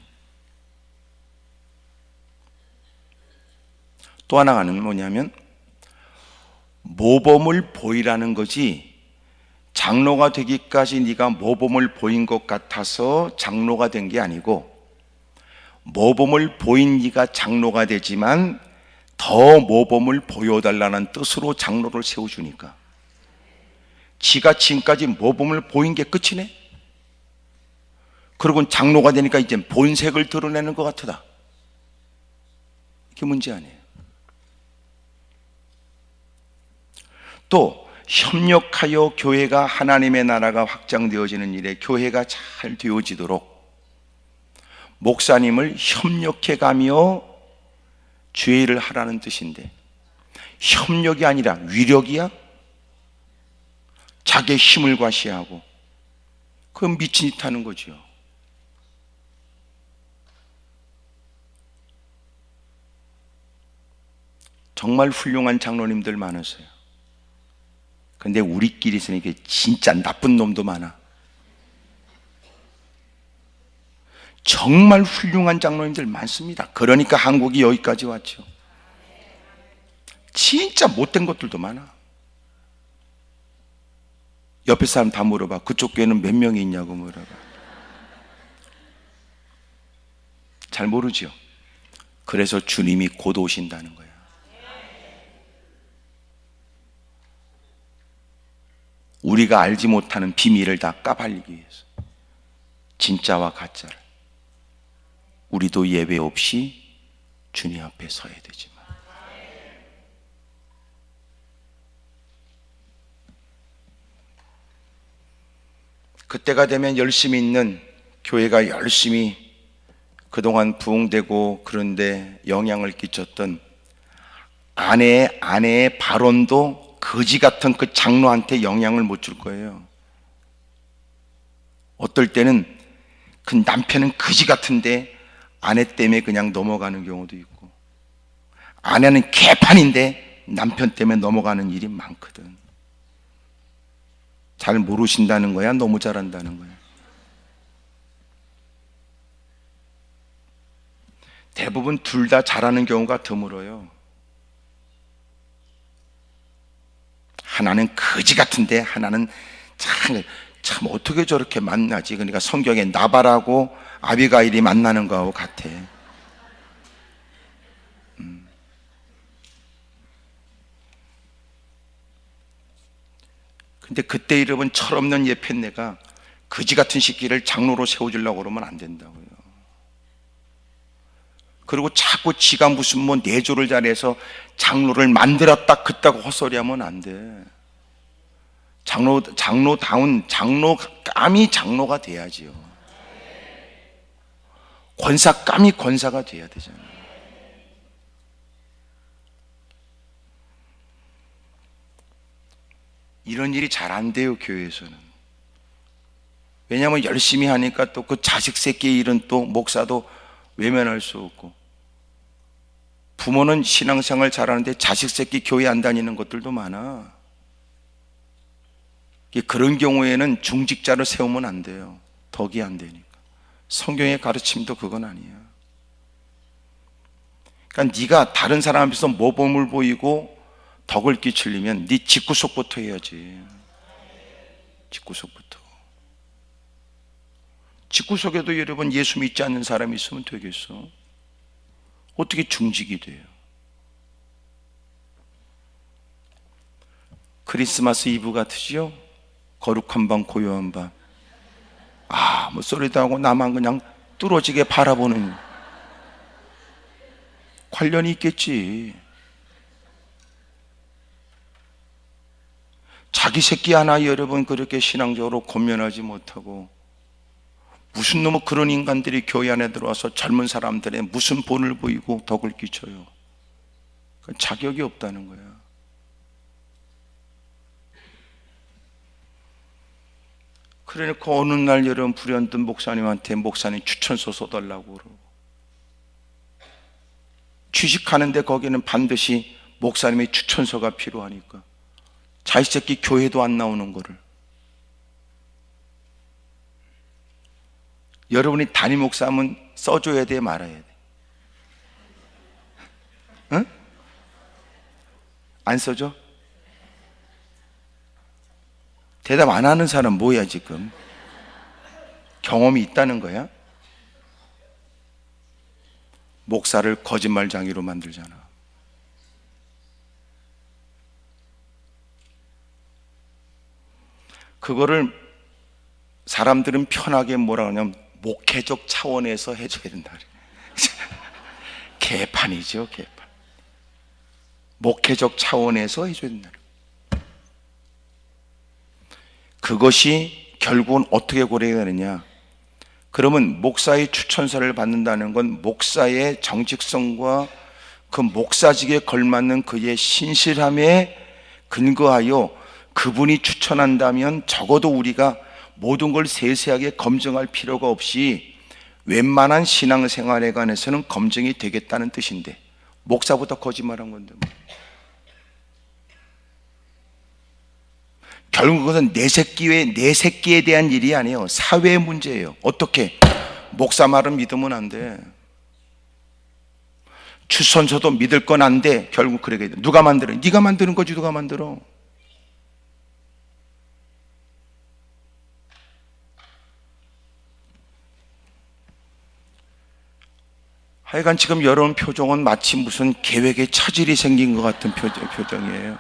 또 하나는 뭐냐면 모범을 보이라는 거지, 장로가 되기까지 네가 모범을 보인 것 같아서 장로가 된 게 아니고, 모범을 보인 네가 장로가 되지만 더 모범을 보여달라는 뜻으로 장로를 세워주니까 지가 지금까지 모범을 보인 게 끝이네. 그리고 장로가 되니까 이제 본색을 드러내는 것 같다. 이게 문제 아니에요. 또 협력하여 교회가, 하나님의 나라가 확장되어지는 일에 교회가 잘 되어지도록 목사님을 협력해 가며 주의를 하라는 뜻인데, 협력이 아니라 위력이야? 자기의 힘을 과시하고, 그건 미친 짓 하는 거죠. 정말 훌륭한 장로님들 많으세요. 근데 우리끼리 있으니까 진짜 나쁜 놈도 많아. 정말 훌륭한 장로님들 많습니다. 그러니까 한국이 여기까지 왔죠. 진짜 못된 것들도 많아. 옆에 사람 다 물어봐. 그쪽 교회는 몇 명이 있냐고 물어봐. 잘 모르죠. 그래서 주님이 곧 오신다는 거야. 우리가 알지 못하는 비밀을 다 까발리기 위해서, 진짜와 가짜를. 우리도 예외 없이 주님 앞에 서야 되지만, 그때가 되면 열심히 있는 교회가 열심히 그동안 부흥되고 그런데 영향을 끼쳤던 아내의 발언도 거지 같은 그 장로한테 영향을 못 줄 거예요. 어떨 때는 그 남편은 거지 같은데 아내 때문에 그냥 넘어가는 경우도 있고, 아내는 개판인데 남편 때문에 넘어가는 일이 많거든. 잘 모르신다는 거야? 너무 잘한다는 거야? 대부분 둘 다 잘하는 경우가 드물어요. 하나는 거지 같은데 하나는 참 어떻게 저렇게 만나지? 그러니까 성경에 나발하고 아비가일이 만나는 거하고 같아. 근데 그때 이름은 철없는 예편네가 거지 같은 새끼를 장로로 세워주려고 그러면 안 된다고요. 그리고 자꾸 지가 무슨 뭐 내조를 잘해서 장로를 만들었다 그따고 헛소리하면 안 돼. 장로다운 장로감이 장로가 돼야지요. 권사감이 권사가 돼야 되잖아요. 이런 일이 잘 안 돼요, 교회에서는. 왜냐하면 열심히 하니까 또 그 자식 새끼 일은 또 목사도 외면할 수 없고, 부모는 신앙생활 잘하는데 자식 새끼 교회 안 다니는 것들도 많아. 그런 경우에는 중직자를 세우면 안 돼요. 덕이 안 되니까. 성경의 가르침도 그건 아니야. 그러니까 네가 다른 사람 앞에서 모범을 보이고 덕을 끼치려면 네 집구석부터 해야지. 집구석부터. 집구석에도 여러분 예수 믿지 않는 사람이 있으면 되겠어? 어떻게 중직이 돼요? 크리스마스 이브 같으시죠? 거룩한 밤, 고요한 밤. 뭐 소리도 하고 나만 그냥 뚫어지게 바라보는, 관련이 있겠지. 자기 새끼 하나 여러분 그렇게 신앙적으로 권면하지 못하고, 무슨 놈의 그런 인간들이 교회 안에 들어와서 젊은 사람들의 무슨 본을 보이고 덕을 끼쳐요? 자격이 없다는 거야. 그러니까 어느 날 여러분 불현듯 목사님한테 목사님 추천서 써달라고 그러고, 취직하는데 거기는 반드시 목사님의 추천서가 필요하니까 자식 새끼 교회도 안 나오는 거를, 여러분이 담임 목사면 써줘야 돼, 말아야 돼? 응? 안 써줘? 대답 안 하는 사람 뭐야 지금? 경험이 있다는 거야? 목사를 거짓말장이로 만들잖아. 그거를 사람들은 편하게 뭐라 그러냐면 목회적 차원에서 해줘야 된다. 개판이죠, 개판. 목회적 차원에서 해줘야 된다. 그것이 결국은 어떻게 고려가 되느냐? 그러면 목사의 추천서를 받는다는 건 목사의 정직성과 그 목사직에 걸맞는 그의 신실함에 근거하여 그분이 추천한다면 적어도 우리가 모든 걸 세세하게 검증할 필요가 없이 웬만한 신앙생활에 관해서는 검증이 되겠다는 뜻인데, 목사보다 거짓말한 건데 뭐. 결국 그것은 내 새끼에 대한 일이 아니에요. 사회의 문제예요. 어떻게? 목사 말은 믿으면 안 돼. 주선서도 믿을 건 안 돼. 결국 그러게 돼. 누가 만들어? 네가 만드는 거지. 누가 만들어? 하여간 지금 여러분 표정은 마치 무슨 계획에 차질이 생긴 것 같은 표정이에요.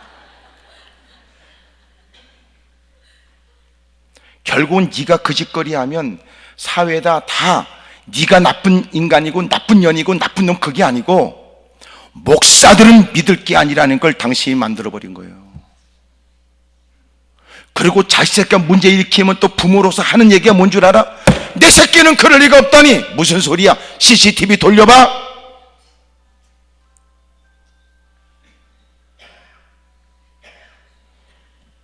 결국은 네가 그 짓거리 하면 사회에다 다 네가 나쁜 인간이고 나쁜 년이고 나쁜 놈, 그게 아니고 목사들은 믿을 게 아니라는 걸 당신이 만들어버린 거예요. 그리고 자식 새끼가 문제 일으키면 또 부모로서 하는 얘기가 뭔 줄 알아? 내 새끼는 그럴 리가 없다니. 무슨 소리야? CCTV 돌려봐.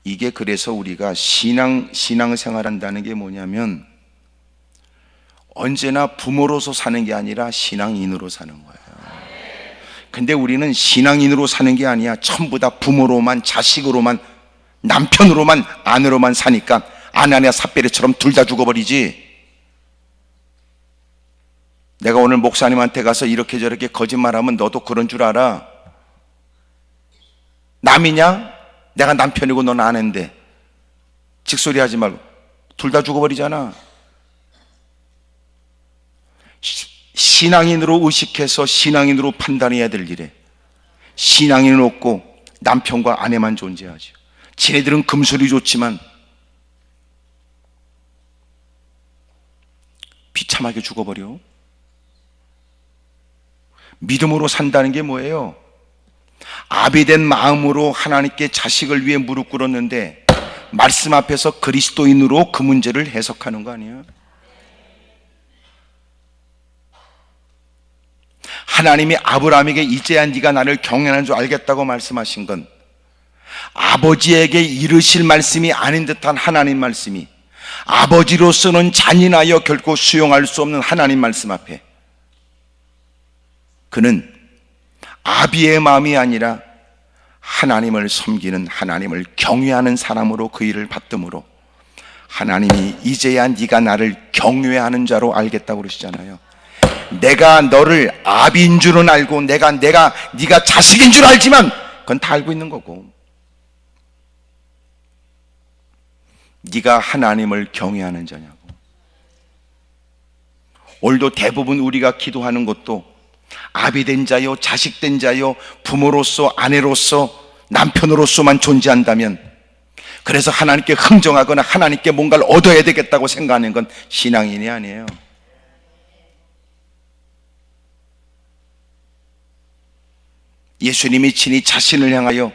이게 그래서 우리가 신앙생활 한다는 게 뭐냐면 언제나 부모로서 사는 게 아니라 신앙인으로 사는 거예요. 근데 우리는 신앙인으로 사는 게 아니야. 전부 다 부모로만, 자식으로만, 남편으로만, 아내로만 사니까 아나니아 삽베레처럼 둘 다 죽어버리지. 내가 오늘 목사님한테 가서 이렇게 저렇게 거짓말하면 너도 그런 줄 알아? 남이냐? 내가 남편이고 넌 아내인데 직소리 하지 말고. 둘 다 죽어버리잖아. 신앙인으로 의식해서 신앙인으로 판단해야 될 일에 신앙인은 없고 남편과 아내만 존재하죠. 지네들은 금술이 좋지만 비참하게 죽어버려. 믿음으로 산다는 게 뭐예요? 아비된 마음으로 하나님께 자식을 위해 무릎 꿇었는데 말씀 앞에서 그리스도인으로 그 문제를 해석하는 거 아니에요? 하나님이 아브라함에게 이제야 네가 나를 경외하는 줄 알겠다고 말씀하신 건 아버지에게 이르실 말씀이 아닌 듯한 하나님 말씀이 아버지로서는 잔인하여 결코 수용할 수 없는 하나님 말씀 앞에 그는 아비의 마음이 아니라 하나님을 섬기는, 하나님을 경외하는 사람으로 그 일을 받음으로 하나님이 이제야 네가 나를 경외하는 자로 알겠다고 그러시잖아요. 내가 너를 아비인 줄은 알고 네가 자식인 줄 알지만 그건 다 알고 있는 거고, 네가 하나님을 경외하는 자냐고. 오늘도 대부분 우리가 기도하는 것도 아비된 자요, 자식된 자요, 부모로서, 아내로서, 남편으로서만 존재한다면, 그래서 하나님께 흥정하거나 하나님께 뭔가를 얻어야 되겠다고 생각하는 건 신앙인이 아니에요. 예수님이 친히 자신을 향하여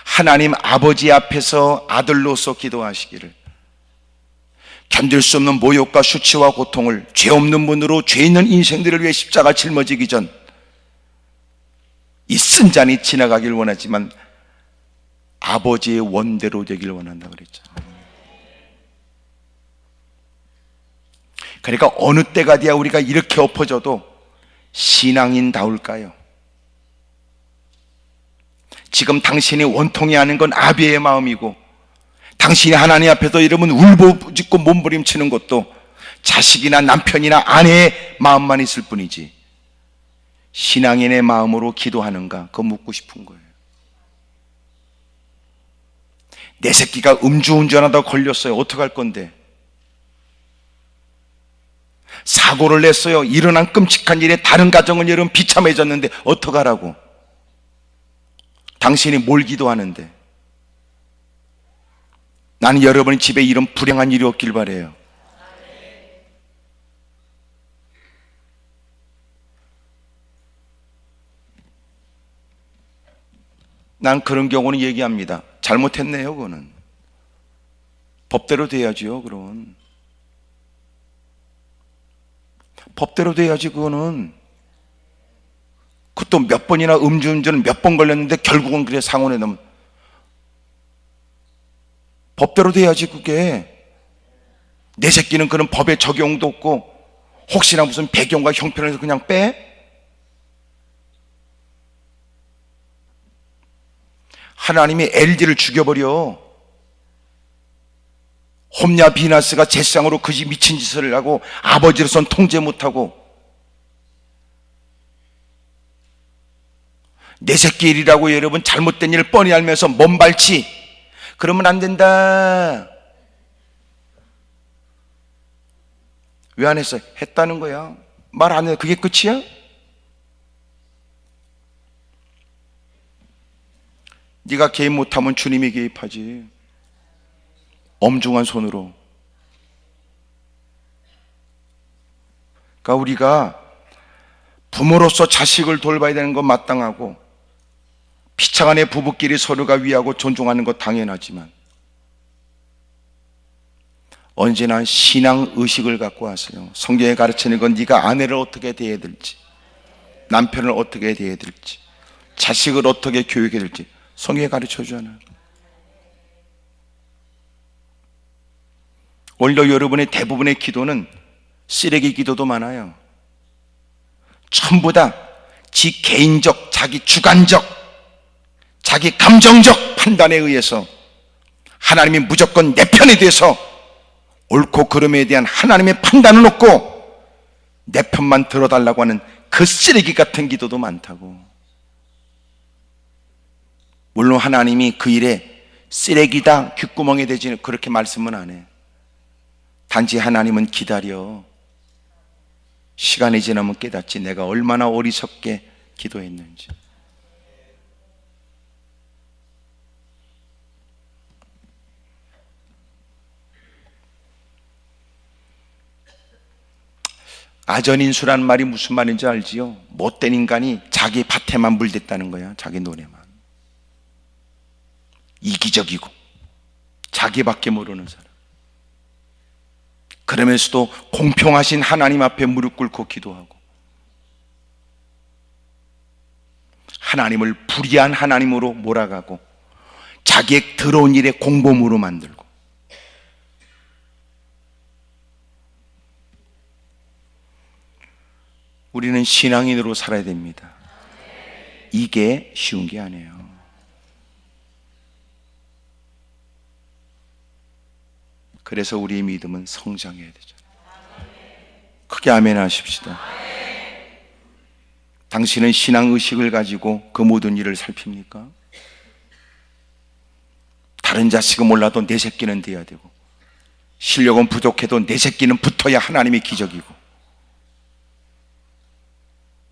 하나님 아버지 앞에서 아들로서 기도하시기를, 견딜 수 없는 모욕과 수치와 고통을 죄 없는 분으로 죄 있는 인생들을 위해 십자가 짊어지기 전 이 쓴 잔이 지나가길 원하지만 아버지의 원대로 되길 원한다고 그랬잖아요. 그러니까 어느 때가 돼야 우리가 이렇게 엎어져도 신앙인다울까요? 지금 당신이 원통해 하는 건 아비의 마음이고, 당신이 하나님 앞에서 이러면 울부짖고 몸부림치는 것도 자식이나 남편이나 아내의 마음만 있을 뿐이지, 신앙인의 마음으로 기도하는가? 그거 묻고 싶은 거예요. 내 새끼가 음주운전하다 걸렸어요. 어떡할 건데? 사고를 냈어요. 일어난 끔찍한 일에 다른 가정은 여러분 비참해졌는데 어떡하라고? 당신이 뭘 기도하는데? 나는 여러분의 집에 이런 불행한 일이 없길 바라요. 난 그런 경우는 얘기합니다. 잘못했네요. 그거는 법대로 돼야지요. 그건 법대로 돼야지. 그거는 그것도 몇 번이나 음주운전 몇 번 걸렸는데 결국은 그래 상원에 넘 법대로 돼야지. 그게 내 새끼는 그런 법의 적용도 없고 혹시나 무슨 배경과 형편에서 그냥 빼? 하나님이 LG를 죽여버려. 홈냐 비나스가 제쌍으로 그 집 미친 짓을 하고 아버지로선 통제 못하고 내 새끼 일이라고 여러분 잘못된 일을 뻔히 알면서 몸발치 그러면 안 된다. 왜 안 했어요? 했다는 거야. 말 안 해도 그게 끝이야? 네가 개입 못하면 주님이 개입하지. 엄중한 손으로. 그러니까 우리가 부모로서 자식을 돌봐야 되는 건 마땅하고, 피차간의 부부끼리 서로가 위하고 존중하는 것 당연하지만, 언제나 신앙 의식을 갖고 왔어요. 성경에 가르치는 건 네가 아내를 어떻게 대해야 될지, 남편을 어떻게 대해야 될지, 자식을 어떻게 교육해야 될지 성경에 가르쳐 주잖아요. 오늘도 여러분의 대부분의 기도는 쓰레기 기도도 많아요. 전부 다 지 개인적, 자기 주관적, 자기 감정적 판단에 의해서 하나님이 무조건 내 편이 돼서 옳고 그름에 대한 하나님의 판단을 놓고 내 편만 들어달라고 하는 그 쓰레기 같은 기도도 많다고. 물론 하나님이 그 일에 쓰레기다, 귓구멍에 대지 그렇게 말씀은 안 해. 단지 하나님은 기다려. 시간이 지나면 깨닫지 내가 얼마나 어리석게 기도했는지. 아전인수란 말이 무슨 말인지 알지요? 못된 인간이 자기 밭에만 물댔다는 거야. 자기 논에만. 이기적이고 자기밖에 모르는 사람. 그러면서도 공평하신 하나님 앞에 무릎 꿇고 기도하고, 하나님을 불의한 하나님으로 몰아가고, 자기의 더러운 일에 공범으로 만들고. 우리는 신앙인으로 살아야 됩니다. 이게 쉬운 게 아니에요. 그래서 우리의 믿음은 성장해야 되잖아요. 크게 아멘 하십시다. 당신은 신앙의식을 가지고 그 모든 일을 살핍니까? 다른 자식은 몰라도 내 새끼는 돼야 되고, 실력은 부족해도 내 새끼는 붙어야 하나님의 기적이고,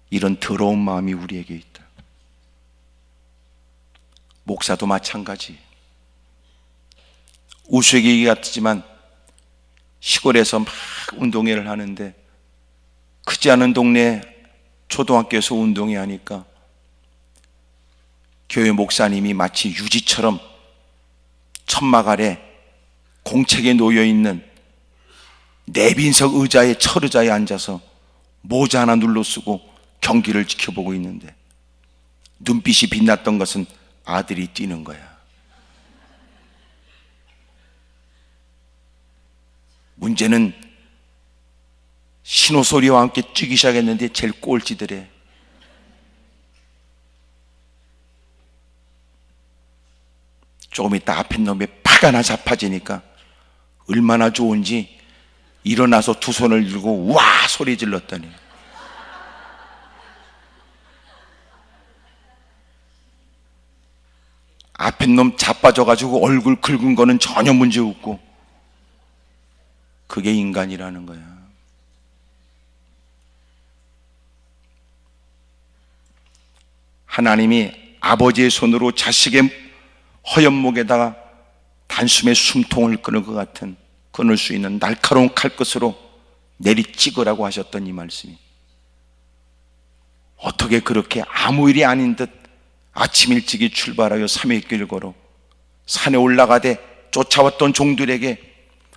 이런 더러운 마음이 우리에게 있다. 목사도 마찬가지. 우스갯얘기 같지만 시골에서 막 운동회를 하는데, 크지 않은 동네 초등학교에서 운동회 하니까 교회 목사님이 마치 유지처럼 천막 아래 공책에 놓여있는 내빈석 의자에, 철의자에 앉아서 모자 하나 눌러 쓰고 경기를 지켜보고 있는데, 눈빛이 빛났던 것은 아들이 뛰는 거야. 문제는 신호소리와 함께 뛰기 시작했는데 제일 꼴찌더래. 조금 있다 앞에 놈에 팍 하나 잡아지니까 얼마나 좋은지 일어나서 두 손을 들고 와 소리 질렀더니, 앞에 놈 자빠져가지고 얼굴 긁은 거는 전혀 문제 없고, 그게 인간이라는 거야. 하나님이 아버지의 손으로 자식의 허연목에다가 단숨에 숨통을 끊을 것 같은, 끊을 수 있는 날카로운 칼끝으로 내리 찍으라고 하셨던 이 말씀이, 어떻게 그렇게 아무 일이 아닌 듯 아침 일찍이 출발하여 300길 걸어 산에 올라가되 쫓아왔던 종들에게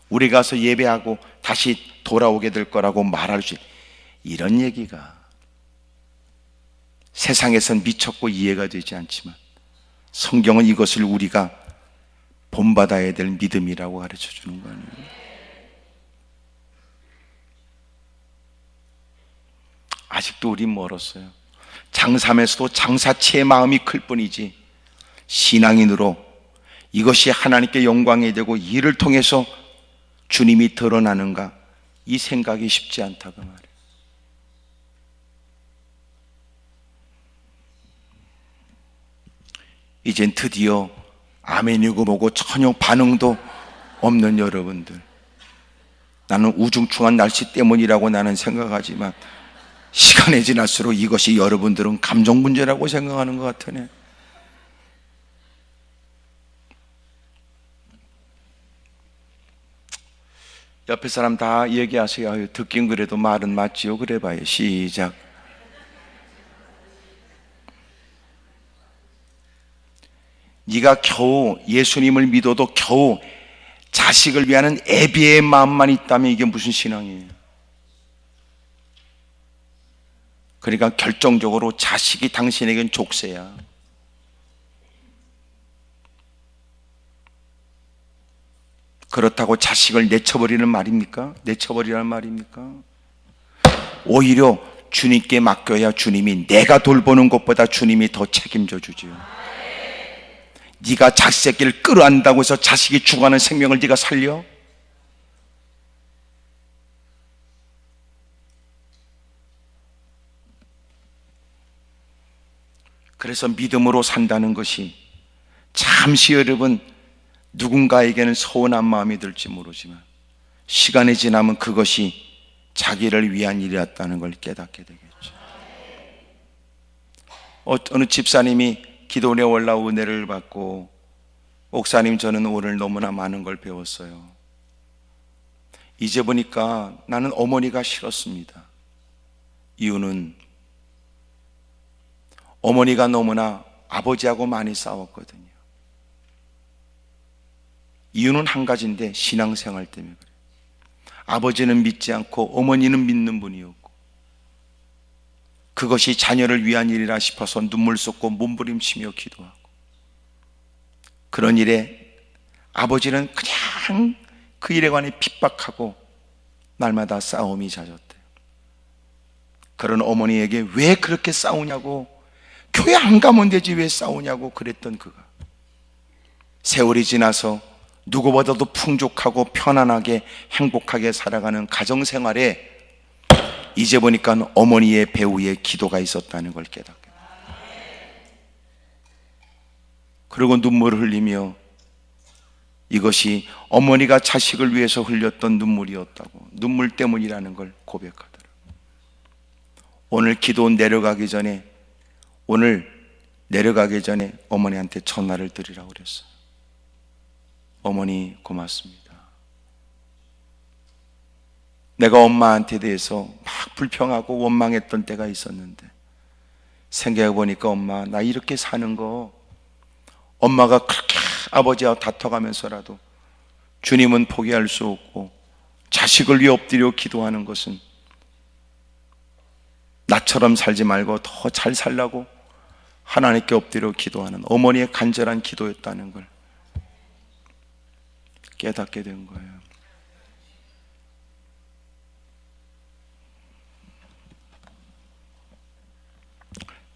우리 가서 예배하고 다시 돌아오게 될 거라고 말할 수 있는, 이런 얘기가 세상에선 미쳤고 이해가 되지 않지만 성경은 이것을 우리가 본받아야 될 믿음이라고 가르쳐 주는 거 아니에요? 아직도 우린 멀었어요. 장사하면서도 장사치의 마음이 클 뿐이지, 신앙인으로 이것이 하나님께 영광이 되고 이를 통해서 주님이 드러나는가, 이 생각이 쉽지 않다고 말해요. 이젠 드디어 아멘이고 뭐고 전혀 반응도 없는 여러분들, 나는 우중충한 날씨 때문이라고 나는 생각하지만 시간이 지날수록 이것이 여러분들은 감정 문제라고 생각하는 것 같으네. 옆에 사람 다 얘기하세요. 듣긴 그래도 말은 맞지요. 그래 봐요. 시작. 네가 겨우 예수님을 믿어도 겨우 자식을 위하는 애비의 마음만 있다면 이게 무슨 신앙이에요? 그러니까 결정적으로 자식이 당신에겐 족쇄야. 그렇다고 자식을 내쳐버리는 말입니까? 내쳐버리라는 말입니까? 오히려 주님께 맡겨야 주님이, 내가 돌보는 것보다 주님이 더 책임져 주지요. 네가 자식 새끼를 끌어안다고 해서 자식이 죽어가는 생명을 네가 살려? 그래서 믿음으로 산다는 것이 잠시 여러분 누군가에게는 서운한 마음이 들지 모르지만 시간이 지나면 그것이 자기를 위한 일이었다는 걸 깨닫게 되겠죠. 어느 집사님이 기도원에 올라오 은혜를 받고, 목사님 저는 오늘 너무나 많은 걸 배웠어요. 이제 보니까 나는 어머니가 싫었습니다. 이유는 어머니가 너무나 아버지하고 많이 싸웠거든요. 이유는 한 가지인데 신앙생활 때문에 그래요. 아버지는 믿지 않고 어머니는 믿는 분이었고, 그것이 자녀를 위한 일이라 싶어서 눈물 쏟고 몸부림치며 기도하고, 그런 일에 아버지는 그냥 그 일에 관해 핍박하고 날마다 싸움이 잦았대요. 그런 어머니에게 왜 그렇게 싸우냐고, 교회 안 가면 되지 왜 싸우냐고 그랬던 그가 세월이 지나서 누구보다도 풍족하고 편안하게 행복하게 살아가는 가정생활에 이제 보니까 어머니의 배후에 기도가 있었다는 걸 깨닫게 돼요. 그리고 눈물을 흘리며 이것이 어머니가 자식을 위해서 흘렸던 눈물이었다고, 눈물 때문이라는 걸 고백하더라고요. 오늘 기도 내려가기 전에, 어머니한테 전화를 드리라고 그랬어요. 어머니 고맙습니다. 내가 엄마한테 대해서 막 불평하고 원망했던 때가 있었는데 생각해 보니까 엄마, 나 이렇게 사는 거, 엄마가 그렇게 아버지와 다퉈가면서라도 주님은 포기할 수 없고 자식을 위해 엎드려 기도하는 것은 나처럼 살지 말고 더 잘 살라고 하나님께 엎드려 기도하는 어머니의 간절한 기도였다는 걸 깨닫게 된 거예요.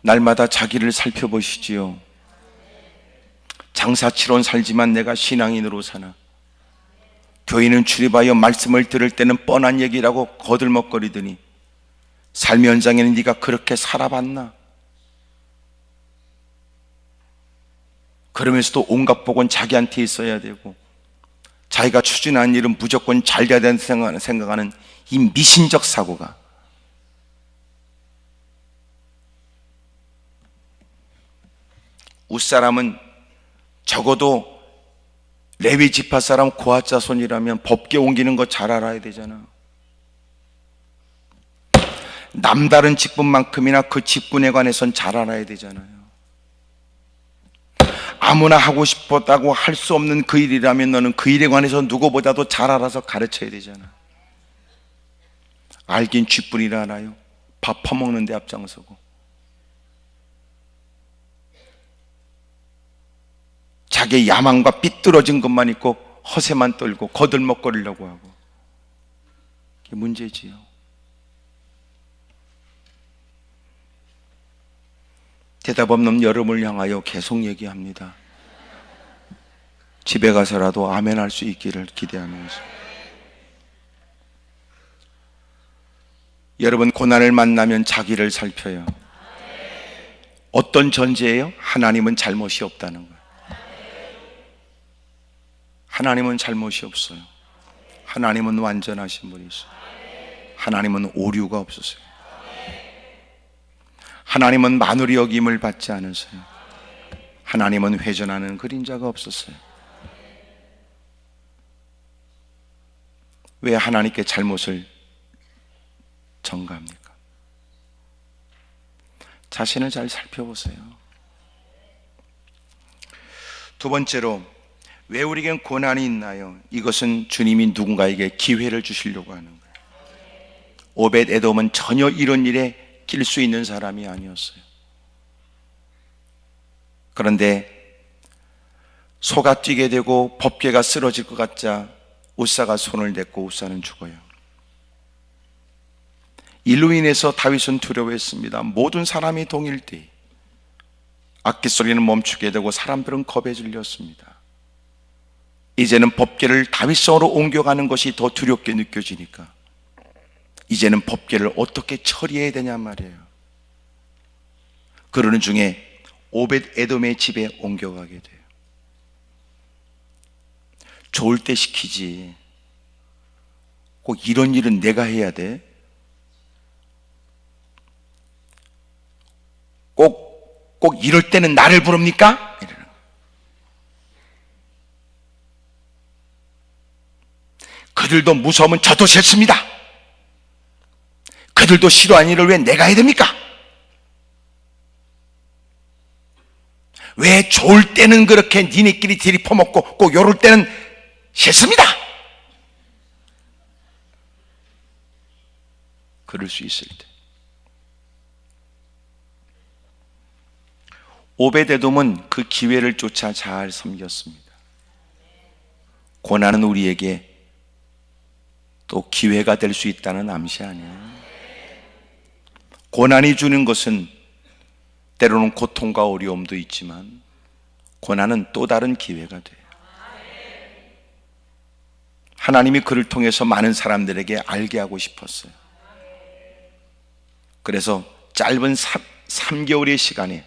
날마다 자기를 살펴보시지요. 장사치론 살지만 내가 신앙인으로 사나? 교인은 출입하여 말씀을 들을 때는 뻔한 얘기라고 거들먹거리더니 삶의 현장에는 네가 그렇게 살아봤나? 그러면서도 온갖 복은 자기한테 있어야 되고 자기가 추진하는 일은 무조건 잘 돼야 된다는 생각하는 이 미신적 사고가, 웃사람은 적어도 레위 지파 사람 고아 자손이라면 법계 옮기는 거 잘 알아야 되잖아. 남다른 직분만큼이나 그 직분에 관해선 잘 알아야 되잖아요. 아무나 하고 싶었다고 할 수 없는 그 일이라면 너는 그 일에 관해서 누구보다도 잘 알아서 가르쳐야 되잖아. 알긴 쥐뿐이라 알아요. 밥 퍼먹는 데 앞장서고 자기의 야망과 삐뚤어진 것만 있고 허세만 떨고 거들먹거리려고 하고, 이게 문제지요. 대답 없는 여러분을 향하여 계속 얘기합니다. 집에 가서라도 아멘 할 수 있기를 기대하면서, 여러분 고난을 만나면 자기를 살펴요. 어떤 전제예요? 하나님은 잘못이 없다는 거예요. 하나님은 잘못이 없어요. 하나님은 완전하신 분이세요. 하나님은 오류가 없으세요. 하나님은 만물이 여김을 받지 않으세요. 하나님은 회전하는 그림자가 없었어요. 왜 하나님께 잘못을 전가합니까? 자신을 잘 살펴보세요. 두 번째로, 왜 우리에겐 고난이 있나요? 이것은 주님이 누군가에게 기회를 주시려고 하는 거예요. 오벳 에돔은 전혀 이런 일에 낄 수 있는 사람이 아니었어요. 그런데 소가 뛰게 되고 법궤가 쓰러질 것 같자 우사가 손을 댔고 우사는 죽어요. 이로 인해서 다윗은 두려워했습니다. 모든 사람이 동일되이 악기 소리는 멈추게 되고 사람들은 겁에 질렸습니다. 이제는 법궤를 다윗성으로 옮겨가는 것이 더 두렵게 느껴지니까 이제는 법궤를 어떻게 처리해야 되냐 말이에요. 그러는 중에 오벳 에돔의 집에 옮겨가게 돼요. 좋을 때 시키지, 꼭 이런 일은 내가 해야 돼? 꼭 이럴 때는 나를 부릅니까? 이러는 거예요. 그들도 무서우면 저도 싫습니다. 그들도 싫어하는 일을 왜 내가 해야 됩니까? 왜 좋을 때는 그렇게 니네끼리 들이퍼먹고 꼭 요럴 때는 싫습니다. 그럴 수 있을 때. 오벳에돔은 그 기회를 쫓아 잘 섬겼습니다. 고난은 우리에게 또 기회가 될 수 있다는 암시 아니에요. 고난이 주는 것은 때로는 고통과 어려움도 있지만 고난은 또 다른 기회가 돼요. 하나님이 그를 통해서 많은 사람들에게 알게 하고 싶었어요. 그래서 짧은 3개월의 시간에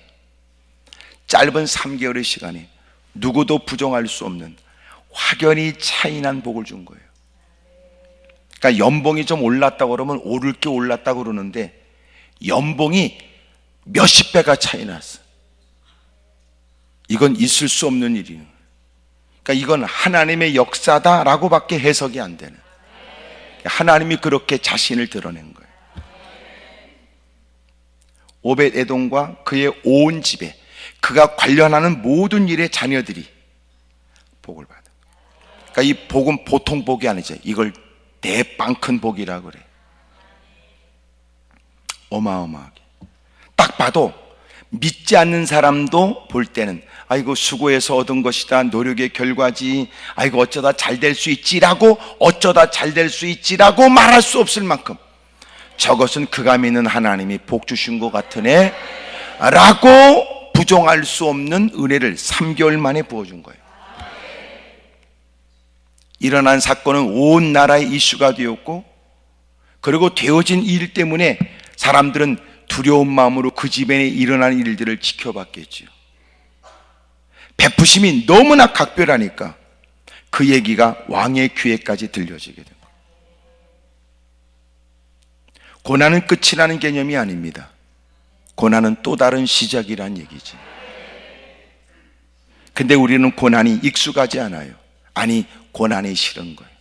누구도 부정할 수 없는 확연히 차이난 복을 준 거예요. 그러니까 연봉이 좀 올랐다고 그러면 오를 게 올랐다고 그러는데 연봉이 몇십 배가 차이 났어요. 이건 있을 수 없는 일이에요. 그러니까 이건 하나님의 역사다라고 밖에 해석이 안 되는, 하나님이 그렇게 자신을 드러낸 거예요. 오벳 에돔과 그의 온 집에 그가 관련하는 모든 일의 자녀들이 복을 받은 거예요. 그러니까 이 복은 보통 복이 아니죠. 이걸 대빵 큰 복이라 그래. 어마어마하게. 딱 봐도 믿지 않는 사람도 볼 때는 아이고 수고해서 얻은 것이다, 노력의 결과지, 아이고 어쩌다 잘 될 수 있지라고 말할 수 없을 만큼 저것은 그가 믿는 하나님이 복 주신 것 같으네 라고 부정할 수 없는 은혜를 3개월 만에 부어준 거예요. 일어난 사건은 온 나라의 이슈가 되었고, 그리고 되어진 일 때문에 사람들은 두려운 마음으로 그 집에 일어난 일들을 지켜봤겠죠. 베푸심이 너무나 각별하니까 그 얘기가 왕의 귀에까지 들려지게 됩니다. 고난은 끝이라는 개념이 아닙니다. 고난은 또 다른 시작이란 얘기지. 근데 우리는 고난이 익숙하지 않아요. 아니, 고난이 싫은 거예요.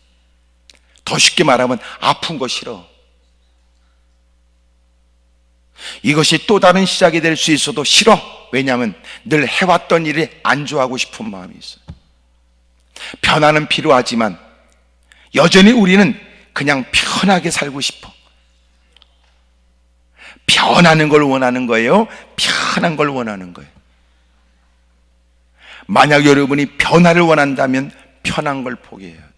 더 쉽게 말하면 아픈 거 싫어. 이것이 또 다른 시작이 될 수 있어도 싫어. 왜냐하면 늘 해왔던 일에 안주하고 싶은 마음이 있어요. 변화는 필요하지만 여전히 우리는 그냥 편하게 살고 싶어. 변하는 걸 원하는 거예요? 편한 걸 원하는 거예요? 만약 여러분이 변화를 원한다면 편한 걸 포기해야 돼요.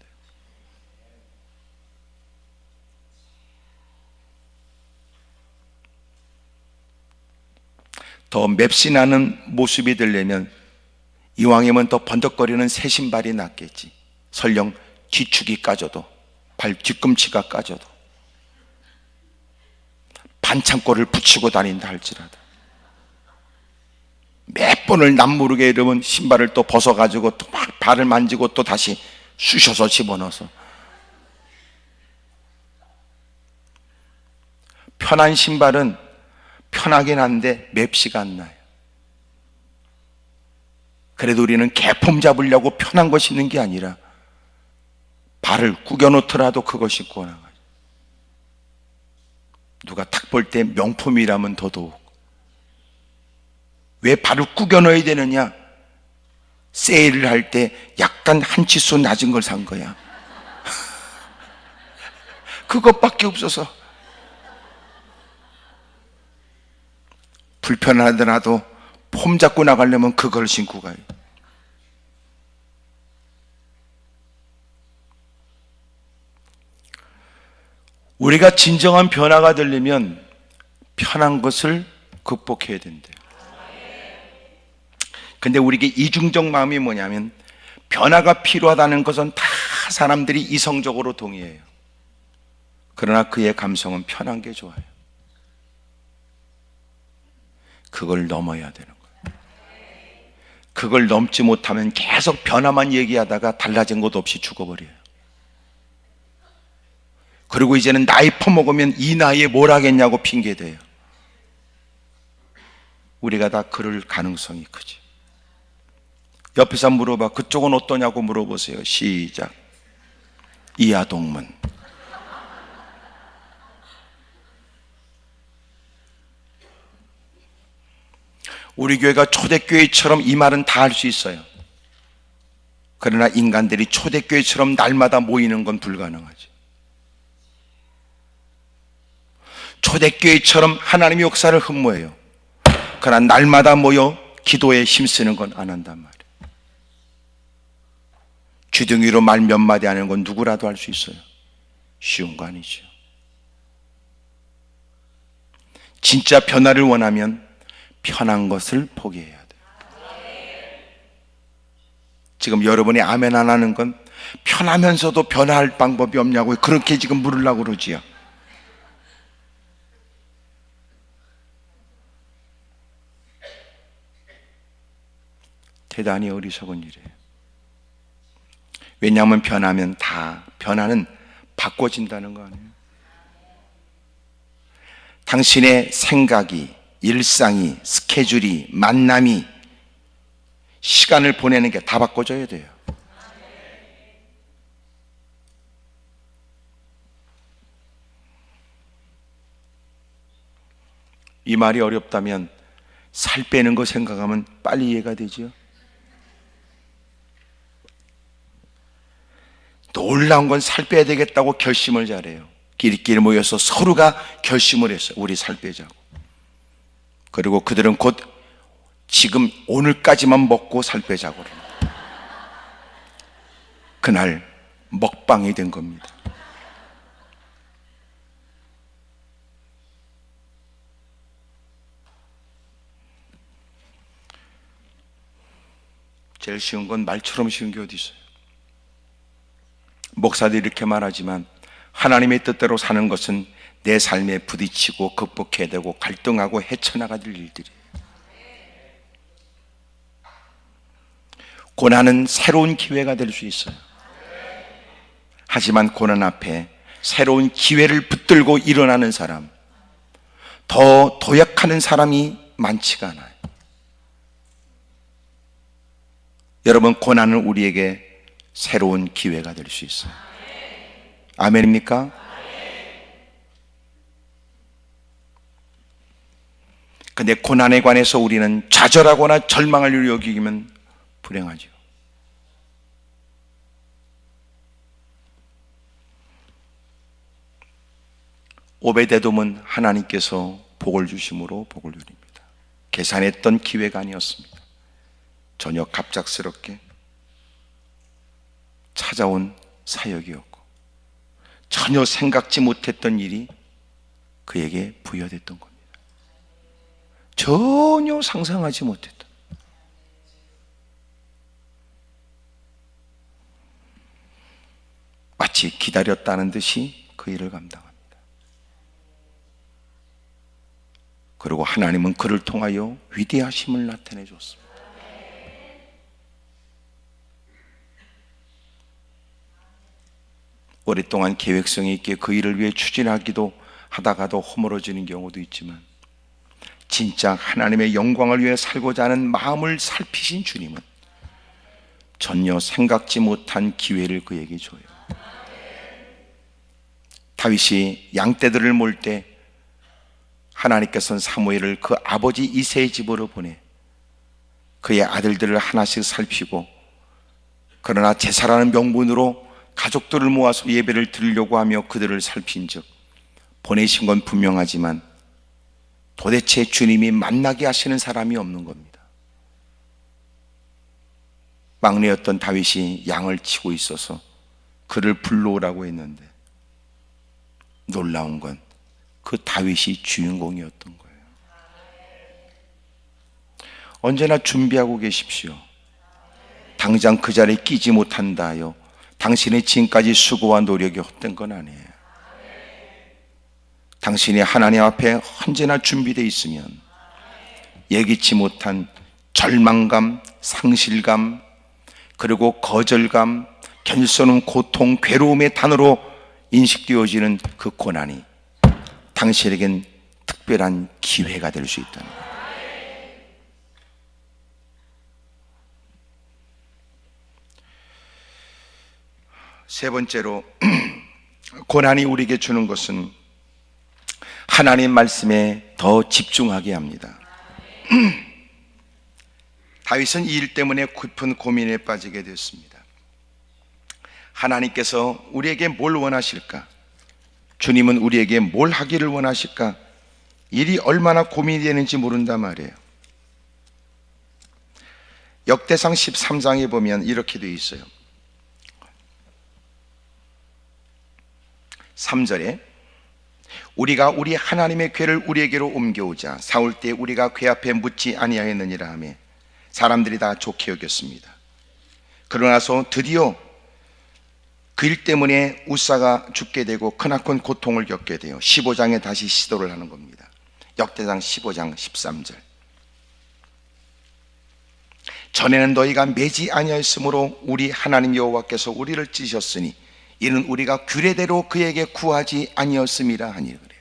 더 맵신하는 모습이 되려면 이왕이면 더 번덕거리는 새 신발이 낫겠지. 설령 뒤축이 까져도, 발 뒤꿈치가 까져도, 반창고를 붙이고 다닌다 할지라도. 몇 번을 남모르게 이러면 신발을 또 벗어가지고 또 막 발을 만지고 또 다시 쑤셔서 집어넣어서. 편한 신발은 편하긴 한데 맵시가 안 나요. 그래도 우리는 개폼 잡으려고 편한 거 신는 게 아니라 발을 구겨 놓더라도 그거 신고 나가요. 누가 딱 볼 때 명품이라면 더더욱. 왜 발을 구겨 넣어야 되느냐? 세일을 할 때 약간 한 치수 낮은 걸 산 거야. 그것밖에 없어서. 불편하더라도 폼 잡고 나가려면 그걸 신고 가요. 우리가 진정한 변화가 되려면 편한 것을 극복해야 된대요. 근데 우리에게 이중적 마음이 뭐냐면, 변화가 필요하다는 것은 다 사람들이 이성적으로 동의해요. 그러나 그의 감성은 편한 게 좋아요. 그걸 넘어야 되는 거예요. 그걸 넘지 못하면 계속 변화만 얘기하다가 달라진 것 없이 죽어버려요. 그리고 이제는 나이 퍼먹으면 이 나이에 뭘 하겠냐고 핑계대요. 우리가 다 그럴 가능성이 크지. 옆에서 물어봐. 그쪽은 어떠냐고 물어보세요. 시작. 이하동문. 우리 교회가 초대교회처럼 이 말은 다 할 수 있어요. 그러나 인간들이 초대교회처럼 날마다 모이는 건 불가능하지. 초대교회처럼 하나님의 역사를 흠모해요. 그러나 날마다 모여 기도에 힘쓰는 건 안 한단 말이에요. 주둥이로 말 몇 마디 하는 건 누구라도 할 수 있어요. 쉬운 거 아니죠. 진짜 변화를 원하면 편한 것을 포기해야 돼요. 지금 여러분이 아멘 안 하는 건 편하면서도 변화할 방법이 없냐고 그렇게 지금 물으려고 그러지요. 대단히 어리석은 일이에요. 왜냐하면 변하면 다, 변화는 바꿔진다는 거 아니에요. 당신의 생각이, 일상이, 스케줄이, 만남이, 시간을 보내는 게 다 바꿔져야 돼요. 이 말이 어렵다면 살 빼는 거 생각하면 빨리 이해가 되죠. 놀라운 건 살 빼야 되겠다고 결심을 잘해요. 끼리끼리 모여서 서로가 결심을 했어요. 우리 살 빼자고. 그리고 그들은 곧 지금 오늘까지만 먹고 살 빼자고 그래요. 그날 먹방이 된 겁니다. 제일 쉬운 건 말처럼 쉬운 게 어디 있어요. 목사들이 이렇게 말하지만 하나님의 뜻대로 사는 것은 내 삶에 부딪히고 극복해야 되고 갈등하고 헤쳐나가야 될 일들이에요. 고난은 새로운 기회가 될 수 있어요. 하지만 고난 앞에 새로운 기회를 붙들고 일어나는 사람, 더 도약하는 사람이 많지가 않아요. 여러분, 고난은 우리에게 새로운 기회가 될 수 있어요. 아멘입니까? 근데 고난에 관해서 우리는 좌절하거나 절망을 여기면 불행하죠. 오베데돔은 하나님께서 복을 주심으로 복을 누립니다. 계산했던 기회가 아니었습니다. 전혀 갑작스럽게 찾아온 사역이었고 전혀 생각지 못했던 일이 그에게 부여됐던 겁니다. 전혀 상상하지 못했던. 마치 기다렸다는 듯이 그 일을 감당합니다. 그리고 하나님은 그를 통하여 위대하심을 나타내 줬습니다. 오랫동안 계획성이 있게 그 일을 위해 추진하기도 하다가도 허물어지는 경우도 있지만, 진짜 하나님의 영광을 위해 살고자 하는 마음을 살피신 주님은 전혀 생각지 못한 기회를 그에게 줘요. 다윗이 양떼들을 몰 때 하나님께서는 사무엘을 그 아버지 이새의 집으로 보내 그의 아들들을 하나씩 살피고, 그러나 제사라는 명분으로 가족들을 모아서 예배를 드리려고 하며 그들을 살핀즉 보내신 건 분명하지만 도대체 주님이 만나게 하시는 사람이 없는 겁니다. 막내였던 다윗이 양을 치고 있어서 그를 불러오라고 했는데, 놀라운 건 그 다윗이 주인공이었던 거예요. 언제나 준비하고 계십시오. 당장 그 자리에 끼지 못한다 하여 당신의 지금까지 수고와 노력이 헛된 건 아니에요. 당신이 하나님 앞에 언제나 준비되어 있으면 예기치 못한 절망감, 상실감, 그리고 거절감, 견딜 수 없는 고통, 괴로움의 단어로 인식되어지는 그 고난이 당신에겐 특별한 기회가 될 수 있다는 거예요. 세 번째로 고난이 우리에게 주는 것은 하나님 말씀에 더 집중하게 합니다. 다윗은 이 일 때문에 깊은 고민에 빠지게 됐습니다. 하나님께서 우리에게 뭘 원하실까? 주님은 우리에게 뭘 하기를 원하실까? 일이 얼마나 고민이 되는지 모른단 말이에요. 역대상 13장에 보면 이렇게 되어 있어요. 3절에 우리가 우리 하나님의 궤를 우리에게로 옮겨오자 사울 때 우리가 궤 앞에 묻지 아니하였느니라 하며 사람들이 다 좋게 여겼습니다. 그러나서 드디어 그 일 때문에 우사가 죽게 되고 크나큰 고통을 겪게 돼요. 15장에 다시 시도를 하는 겁니다. 역대상 15장 13절. 전에는 너희가 매지 아니하였으므로 우리 하나님 여호와께서 우리를 찢으셨으니 이는 우리가 규례대로 그에게 구하지 아니었음이라 하니 그래.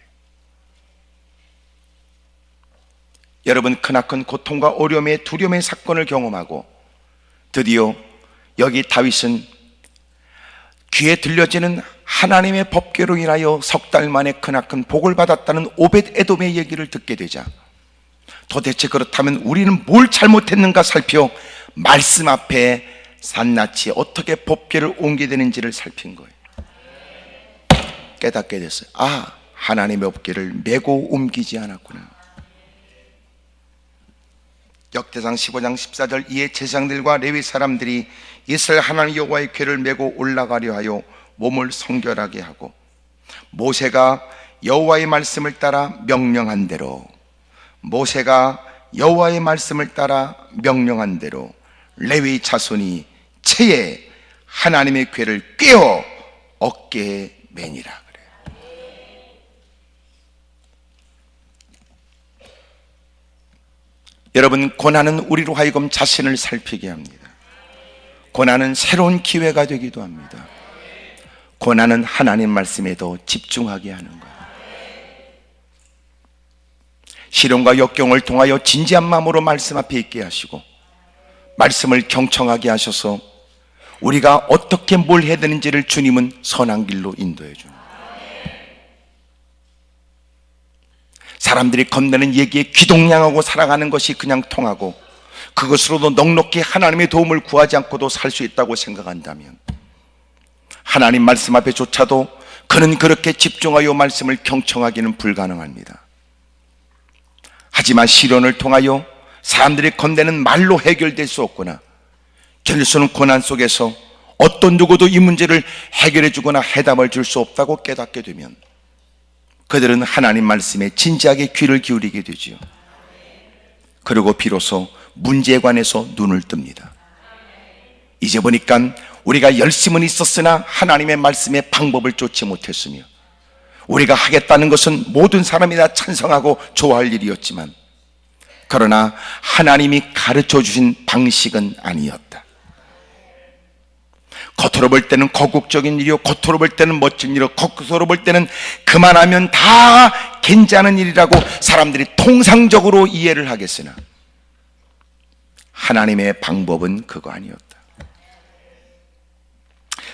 여러분, 크나큰 고통과 어려움의 두려움의 사건을 경험하고 드디어 여기 다윗은 귀에 들려지는 하나님의 법궤로 인하여 석 달 만에 크나큰 복을 받았다는 오벳 에돔의 얘기를 듣게 되자 도대체 그렇다면 우리는 뭘 잘못했는가 살펴 말씀 앞에 낱낱이 어떻게 법궤를 옮기게 되는지를 살핀 거예요. 깨닫게 됐어요. 아, 하나님의 법궤를 메고 옮기지 않았구나. 역대상 15장 14절 이에 제사장들과 레위 사람들이 이스라엘 하나님 여호와의 궤를 메고 올라가려 하여 몸을 성결하게 하고 모세가 여호와의 말씀을 따라 명령한 대로 레위 자손이 채에 하나님의 궤를 꿰어 어깨에 매니라 그래요. 여러분, 고난은 우리로 하여금 자신을 살피게 합니다. 고난은 새로운 기회가 되기도 합니다. 고난은 하나님 말씀에 더 집중하게 하는 거예요. 시련과 역경을 통하여 진지한 마음으로 말씀 앞에 있게 하시고 말씀을 경청하게 하셔서 우리가 어떻게 뭘 해야 되는지를 주님은 선한 길로 인도해 줍니다. 사람들이 건네는 얘기에 귀동냥하고 살아가는 것이 그냥 통하고 그것으로도 넉넉히 하나님의 도움을 구하지 않고도 살 수 있다고 생각한다면 하나님 말씀 앞에조차도 그는 그렇게 집중하여 말씀을 경청하기는 불가능합니다. 하지만 시련을 통하여 사람들이 건네는 말로 해결될 수 없거나 견딜 수 없는 고난 속에서 어떤 누구도 이 문제를 해결해 주거나 해답을 줄 수 없다고 깨닫게 되면 그들은 하나님 말씀에 진지하게 귀를 기울이게 되지요. 그리고 비로소 문제에 관해서 눈을 뜹니다. 이제 보니까 우리가 열심은 있었으나 하나님의 말씀의 방법을 쫓지 못했으며 우리가 하겠다는 것은 모든 사람이 다 찬성하고 좋아할 일이었지만, 그러나 하나님이 가르쳐 주신 방식은 아니었다. 겉으로 볼 때는 거국적인 일이요, 겉으로 볼 때는 멋진 일이요, 겉으로 볼 때는 그만하면 다 괜찮은 일이라고 사람들이 통상적으로 이해를 하겠으나, 하나님의 방법은 그거 아니었다.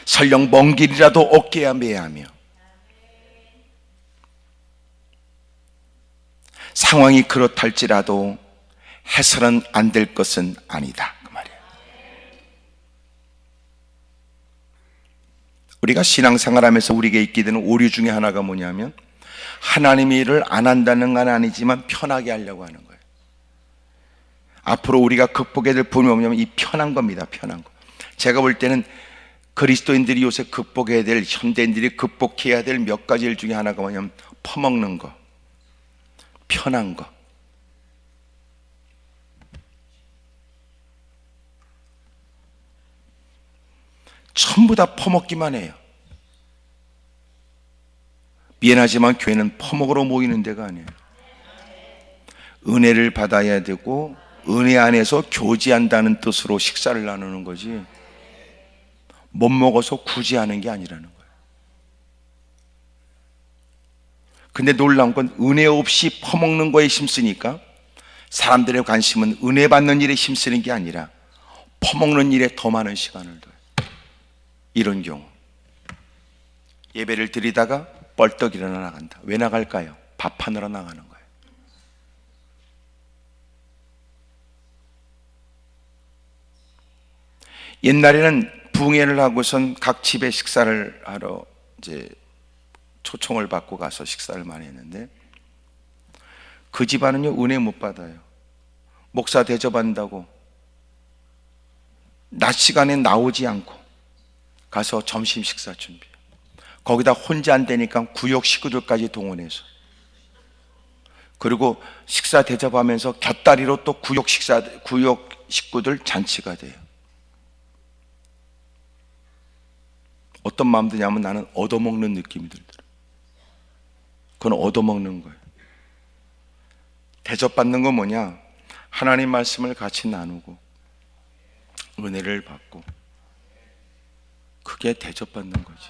설령 먼 길이라도 어깨야 매하며 상황이 그렇달지라도 해서는 안 될 것은 아니다, 그 말이에요. 우리가 신앙생활하면서 우리에게 있게 되는 오류 중에 하나가 뭐냐면, 하나님의 일을 안 한다는 건 아니지만 편하게 하려고 하는 거예요. 앞으로 우리가 극복해야 될 부분이 뭐냐면 이 편한 겁니다. 편한 거. 제가 볼 때는 그리스도인들이 요새 극복해야 될, 현대인들이 극복해야 될 몇 가지 일 중에 하나가 뭐냐면 퍼먹는 거, 편한 거. 전부 다 퍼먹기만 해요. 미안하지만 교회는 퍼먹으러 모이는 데가 아니에요. 은혜를 받아야 되고 은혜 안에서 교제한다는 뜻으로 식사를 나누는 거지, 못 먹어서 굳이 하는 게 아니라는 거예요. 근데 놀라운 건 은혜 없이 퍼먹는 거에 힘쓰니까 사람들의 관심은 은혜 받는 일에 힘쓰는 게 아니라 퍼먹는 일에 더 많은 시간을 둬요. 이런 경우 예배를 드리다가 뻘떡 일어나 나간다. 왜 나갈까요? 밥하느라 나가는 거예요. 옛날에는 부흥회를 하고선 각 집에 식사를 하러 이제 초청을 받고 가서 식사를 많이 했는데, 그 집안은요 은혜 못 받아요. 목사 대접한다고 낮 시간에 나오지 않고 가서 점심 식사 준비, 거기다 혼자 안 되니까 구역 식구들까지 동원해서, 그리고 식사 대접하면서 곁다리로 또 구역 식구들 잔치가 돼요. 어떤 마음 드냐면 나는 얻어먹는 느낌이 들더라고요. 그건 얻어먹는 거예요. 대접받는 건 뭐냐? 하나님 말씀을 같이 나누고 은혜를 받고, 그게 대접받는 거지.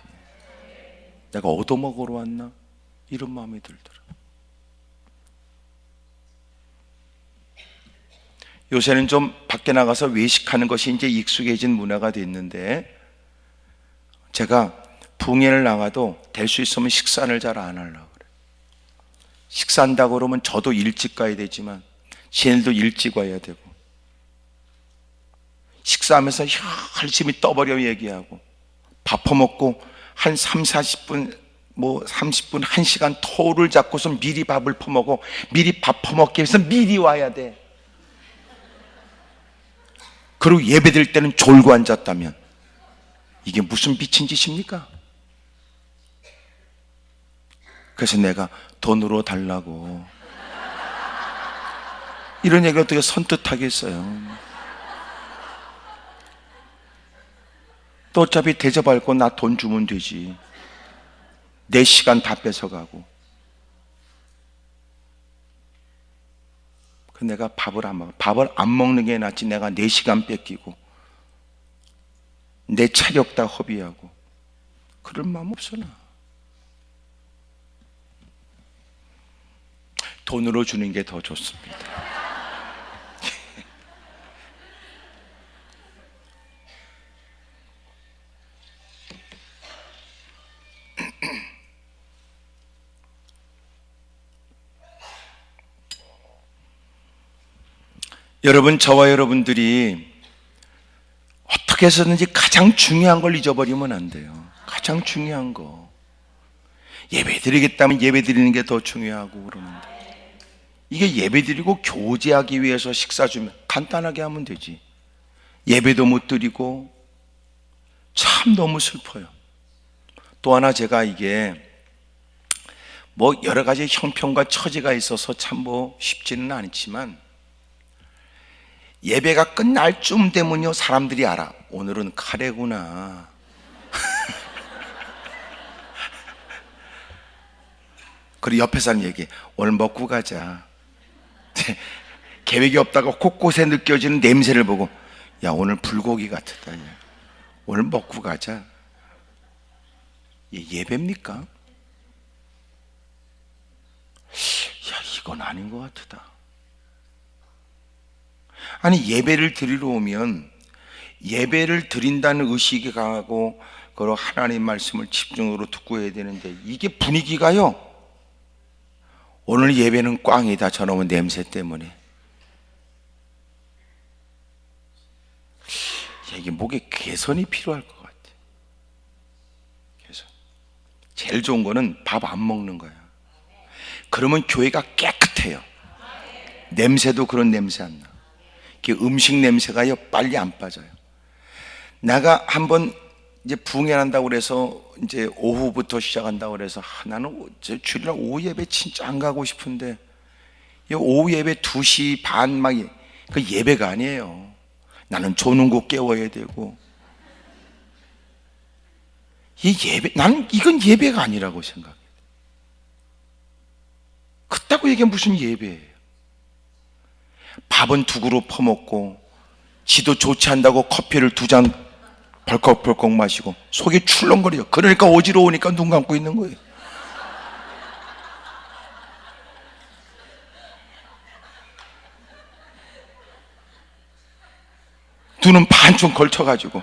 내가 얻어먹으러 왔나? 이런 마음이 들더라. 요새는 좀 밖에 나가서 외식하는 것이 이제 익숙해진 문화가 됐는데, 제가 부흥회를 나가도 될 수 있으면 식사를 잘 안 하려고 그래요. 식사한다고 그러면 저도 일찍 가야 되지만 쟤네도 일찍 와야 되고, 식사하면서 열심히 떠버려 얘기하고, 밥 퍼먹고 한 30분, 1시간 토를 잡고서 미리 밥을 퍼먹어. 미리 밥 퍼먹기 위해서 미리 와야 돼. 그리고 예배 드릴 때는 졸고 앉았다면 이게 무슨 미친 짓입니까? 그래서 내가 돈으로 달라고, 이런 얘기 어떻게 선뜻하겠어요? 또 어차피 대접할 거 나 돈 주면 되지. 내 시간 다 뺏어가고. 그 내가 밥을 안 먹는 게 낫지, 내가 내 시간 뺏기고 내 체력 다 허비하고 그럴 마음 없어. 나 돈으로 주는 게 더 좋습니다. 여러분, 저와 여러분들이 어떻게 해서든지 가장 중요한 걸 잊어버리면 안 돼요. 가장 중요한 거. 예배 드리겠다면 예배 드리는 게 더 중요하고 그러는데, 이게 예배 드리고 교제하기 위해서 식사 주면 간단하게 하면 되지. 예배도 못 드리고 참 너무 슬퍼요. 또 하나, 제가 이게 여러 가지 형편과 처지가 있어서 참 쉽지는 않지만, 예배가 끝날 쯤 되면요 사람들이 알아. 오늘은 카레구나. 그리고 옆에 사람 얘기해. 오늘 먹고 가자. 계획이 없다가 곳곳에 느껴지는 냄새를 보고, 야, 오늘 불고기 같았다. 야. 오늘 먹고 가자. 예배입니까? 야, 이건 아닌 것 같다. 아니, 예배를 드리러 오면 예배를 드린다는 의식이 강하고, 그리고 하나님 말씀을 집중으로 듣고 해야 되는데, 이게 분위기가요, 오늘 예배는 꽝이다, 저놈의 냄새 때문에. 이게 목에 개선이 필요할 것 같아. 개선. 제일 좋은 거는 밥 안 먹는 거야. 그러면 교회가 깨끗해요. 냄새도 그런 냄새 안 나. 음식 냄새가요, 빨리 안 빠져요. 내가 한번 이제 부흥회한다고 그래서 이제 오후부터 시작한다고 그래서, 나는 주일날 오후 예배 진짜 안 가고 싶은데, 오후 예배 2시 반 막, 그 예배가 아니에요. 나는 조는 거 깨워야 되고, 이 예배, 나는 이건 예배가 아니라고 생각해. 그따구 이게 무슨 예배예요? 밥은 2그릇 퍼먹고, 지도 좋지 않다고 커피를 2잔 벌컥벌컥 마시고, 속이 출렁거려요. 그러니까 어지러우니까 눈 감고 있는 거예요. 눈은 반쯤 걸쳐가지고,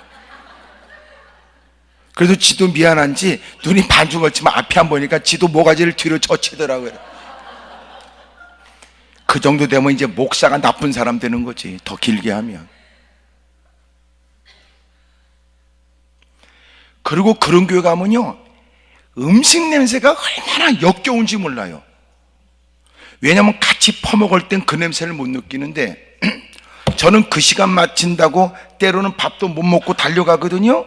그래도 지도 미안한지 눈이 반쯤 걸치면 앞이 안 보니까 지도 모가지를 뒤로 젖히더라고요. 그 정도 되면 이제 목사가 나쁜 사람 되는 거지, 더 길게 하면. 그리고 그런 교회 가면요, 음식 냄새가 얼마나 역겨운지 몰라요. 왜냐하면 같이 퍼먹을 땐 그 냄새를 못 느끼는데, 저는 그 시간 마친다고 때로는 밥도 못 먹고 달려가거든요.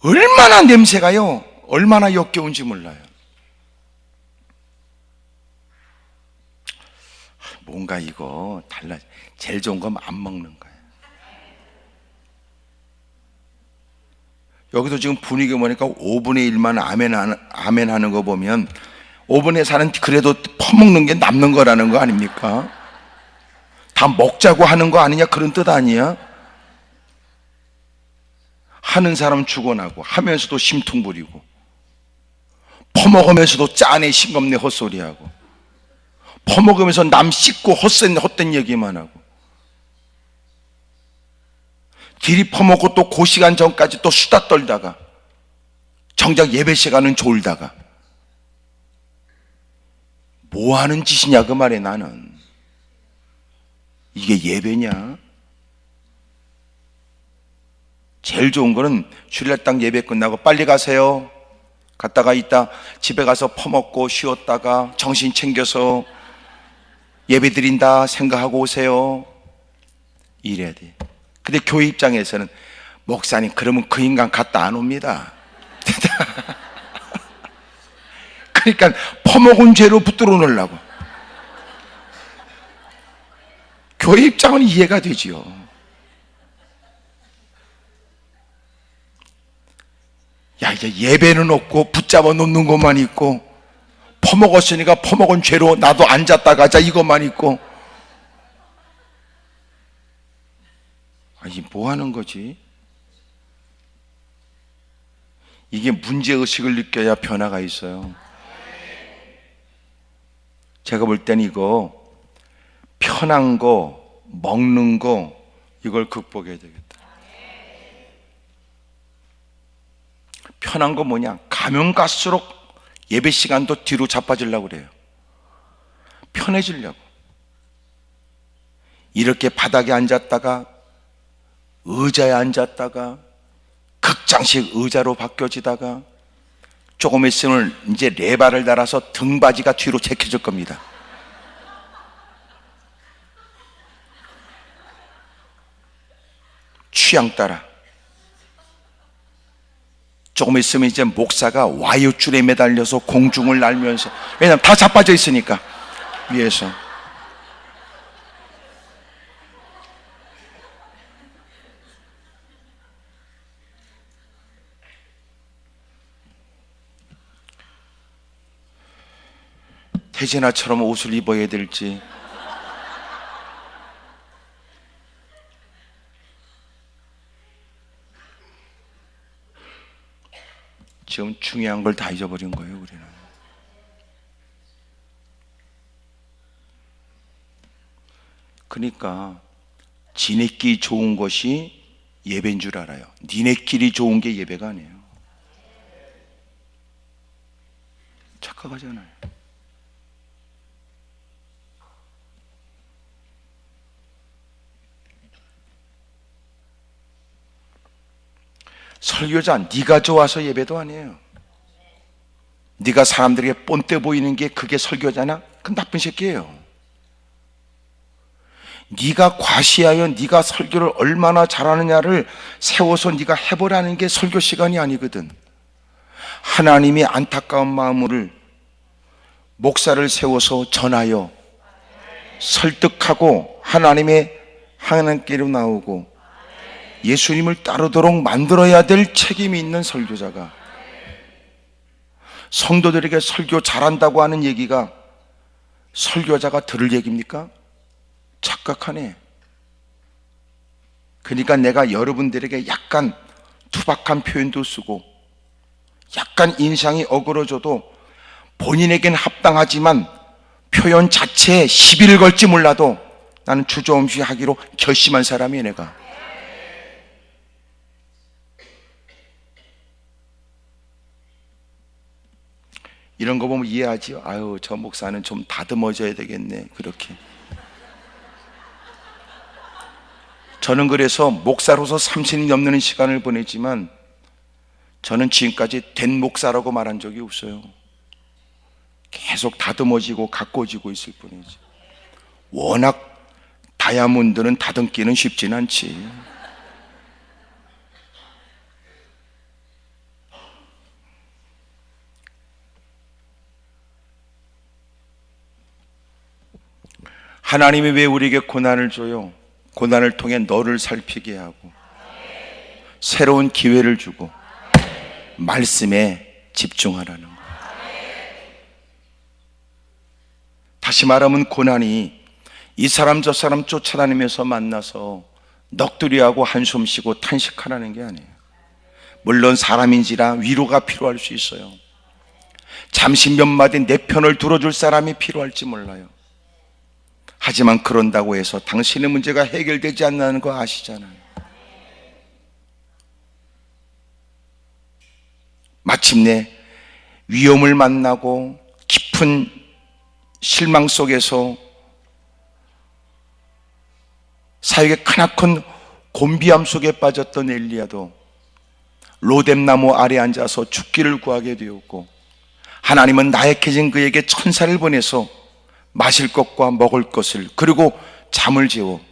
얼마나 냄새가요, 얼마나 역겨운지 몰라요. 뭔가 이거 달라. 제일 좋은 건 안 먹는 거예요. 여기서 지금 분위기 보니까 5분의 1만 아멘 하는 거 보면 5분의 4는 그래도 퍼먹는 게 남는 거라는 거 아닙니까? 다 먹자고 하는 거 아니냐, 그런 뜻 아니야? 하는 사람 죽어나고, 하면서도 심퉁 부리고, 퍼먹으면서도 짜네 싱겁네 헛소리하고, 퍼먹으면서 남 씻고 헛된 얘기만 하고, 길이 퍼먹고 또 그 시간 전까지 또 수다 떨다가 정작 예배 시간은 졸다가, 뭐 하는 짓이냐 그 말에 나는. 이게 예배냐? 제일 좋은 거는 주일날 딱 예배 끝나고 빨리 가세요. 갔다가 이따 집에 가서 퍼먹고 쉬었다가 정신 챙겨서 예배 드린다 생각하고 오세요. 이래야 돼. 근데 교회 입장에서는, 목사님 그러면 그 인간 갔다 안 옵니다. 그러니까 퍼먹은 죄로 붙들어 놓으려고. 교회 입장은 이해가 되지요. 야, 이제 예배는 없고 붙잡아 놓는 것만 있고, 퍼먹었으니까 퍼먹은 죄로 나도 앉았다 가자 이것만 있고, 아니 뭐 하는 거지? 이게 문제의식을 느껴야 변화가 있어요. 제가 볼 땐 이거 편한 거, 먹는 거, 이걸 극복해야 되겠다. 편한 거 뭐냐? 가면 갈수록 예배 시간도 뒤로 자빠지려고 그래요. 편해지려고. 이렇게 바닥에 앉았다가 의자에 앉았다가 극장식 의자로 바뀌어지다가 조금 있으면 이제 레바를 달아서 등받이가 뒤로 제껴질 겁니다. 취향 따라. 조금 있으면 이제 목사가 와이어줄에 매달려서 공중을 날면서, 왜냐하면 다 자빠져 있으니까 위에서. 혜진아처럼 옷을 입어야 될지. 지금 중요한 걸 다 잊어버린 거예요, 우리는. 그러니까 지네끼리 좋은 것이 예배인 줄 알아요. 니네끼리 좋은 게 예배가 아니에요. 착각하잖아요. 설교자 네가 좋아서 예배도 아니에요. 네가 사람들에게 뽐때 보이는 게 그게 설교자나? 그건 나쁜 새끼예요. 네가 과시하여 네가 설교를 얼마나 잘하느냐를 세워서 네가 해보라는 게 설교 시간이 아니거든. 하나님이 안타까운 마음을 목사를 세워서 전하여 설득하고 하나님께로 나오고 예수님을 따르도록 만들어야 될 책임이 있는 설교자가, 성도들에게 설교 잘한다고 하는 얘기가 설교자가 들을 얘기입니까? 착각하네. 그러니까 내가 여러분들에게 약간 투박한 표현도 쓰고 약간 인상이 어그러져도 본인에겐 합당하지만 표현 자체에 시비를 걸지 몰라도 나는 주저없이 하기로 결심한 사람이에요. 내가 이런 거 보면 이해하지. 아유, 저 목사는 좀 다듬어져야 되겠네. 그렇게. 저는 그래서 목사로서 30년 넘는 시간을 보냈지만 저는 지금까지 된 목사라고 말한 적이 없어요. 계속 다듬어지고 가꿔지고 있을 뿐이지. 워낙 다이아몬드는 다듬기는 쉽진 않지. 하나님이 왜 우리에게 고난을 줘요? 고난을 통해 너를 살피게 하고 새로운 기회를 주고 말씀에 집중하라는 거예요. 다시 말하면 고난이 이 사람 저 사람 쫓아다니면서 만나서 넋두리하고 한숨 쉬고 탄식하라는 게 아니에요. 물론 사람인지라 위로가 필요할 수 있어요. 잠시 몇 마디 내 편을 들어줄 사람이 필요할지 몰라요. 하지만 그런다고 해서 당신의 문제가 해결되지 않는 거 아시잖아요. 마침내 위험을 만나고 깊은 실망 속에서 사역의 크나큰 곤비암 속에 빠졌던 엘리야도 로뎀나무 아래 앉아서 죽기를 구하게 되었고, 하나님은 나약해진 그에게 천사를 보내서 마실 것과 먹을 것을 그리고 잠을 재워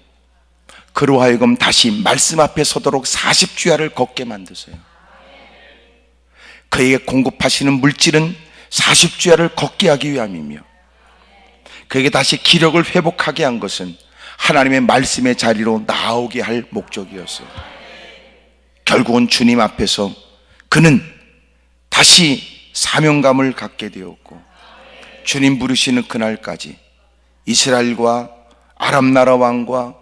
그로 하여금 다시 말씀 앞에 서도록 40주야를 걷게 만드세요. 그에게 공급하시는 물질은 40주야를 걷게 하기 위함이며 그에게 다시 기력을 회복하게 한 것은 하나님의 말씀의 자리로 나오게 할 목적이었어요. 결국은 주님 앞에서 그는 다시 사명감을 갖게 되었고, 주님 부르시는 그날까지 이스라엘과 아람 나라 왕과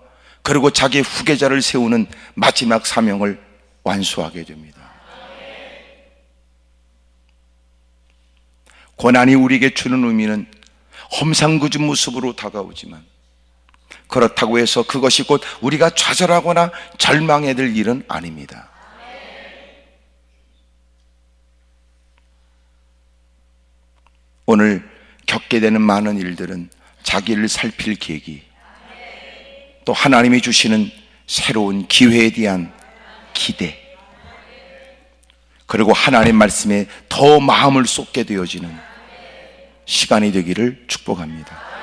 그리고 자기의 후계자를 세우는 마지막 사명을 완수하게 됩니다. 고난이 우리에게 주는 의미는 험상궂은 모습으로 다가오지만, 그렇다고 해서 그것이 곧 우리가 좌절하거나 절망해야 될 일은 아닙니다. 오늘 겪게 되는 많은 일들은 자기를 살필 계기, 또 하나님이 주시는 새로운 기회에 대한 기대, 그리고 하나님 말씀에 더 마음을 쏟게 되어지는 시간이 되기를 축복합니다.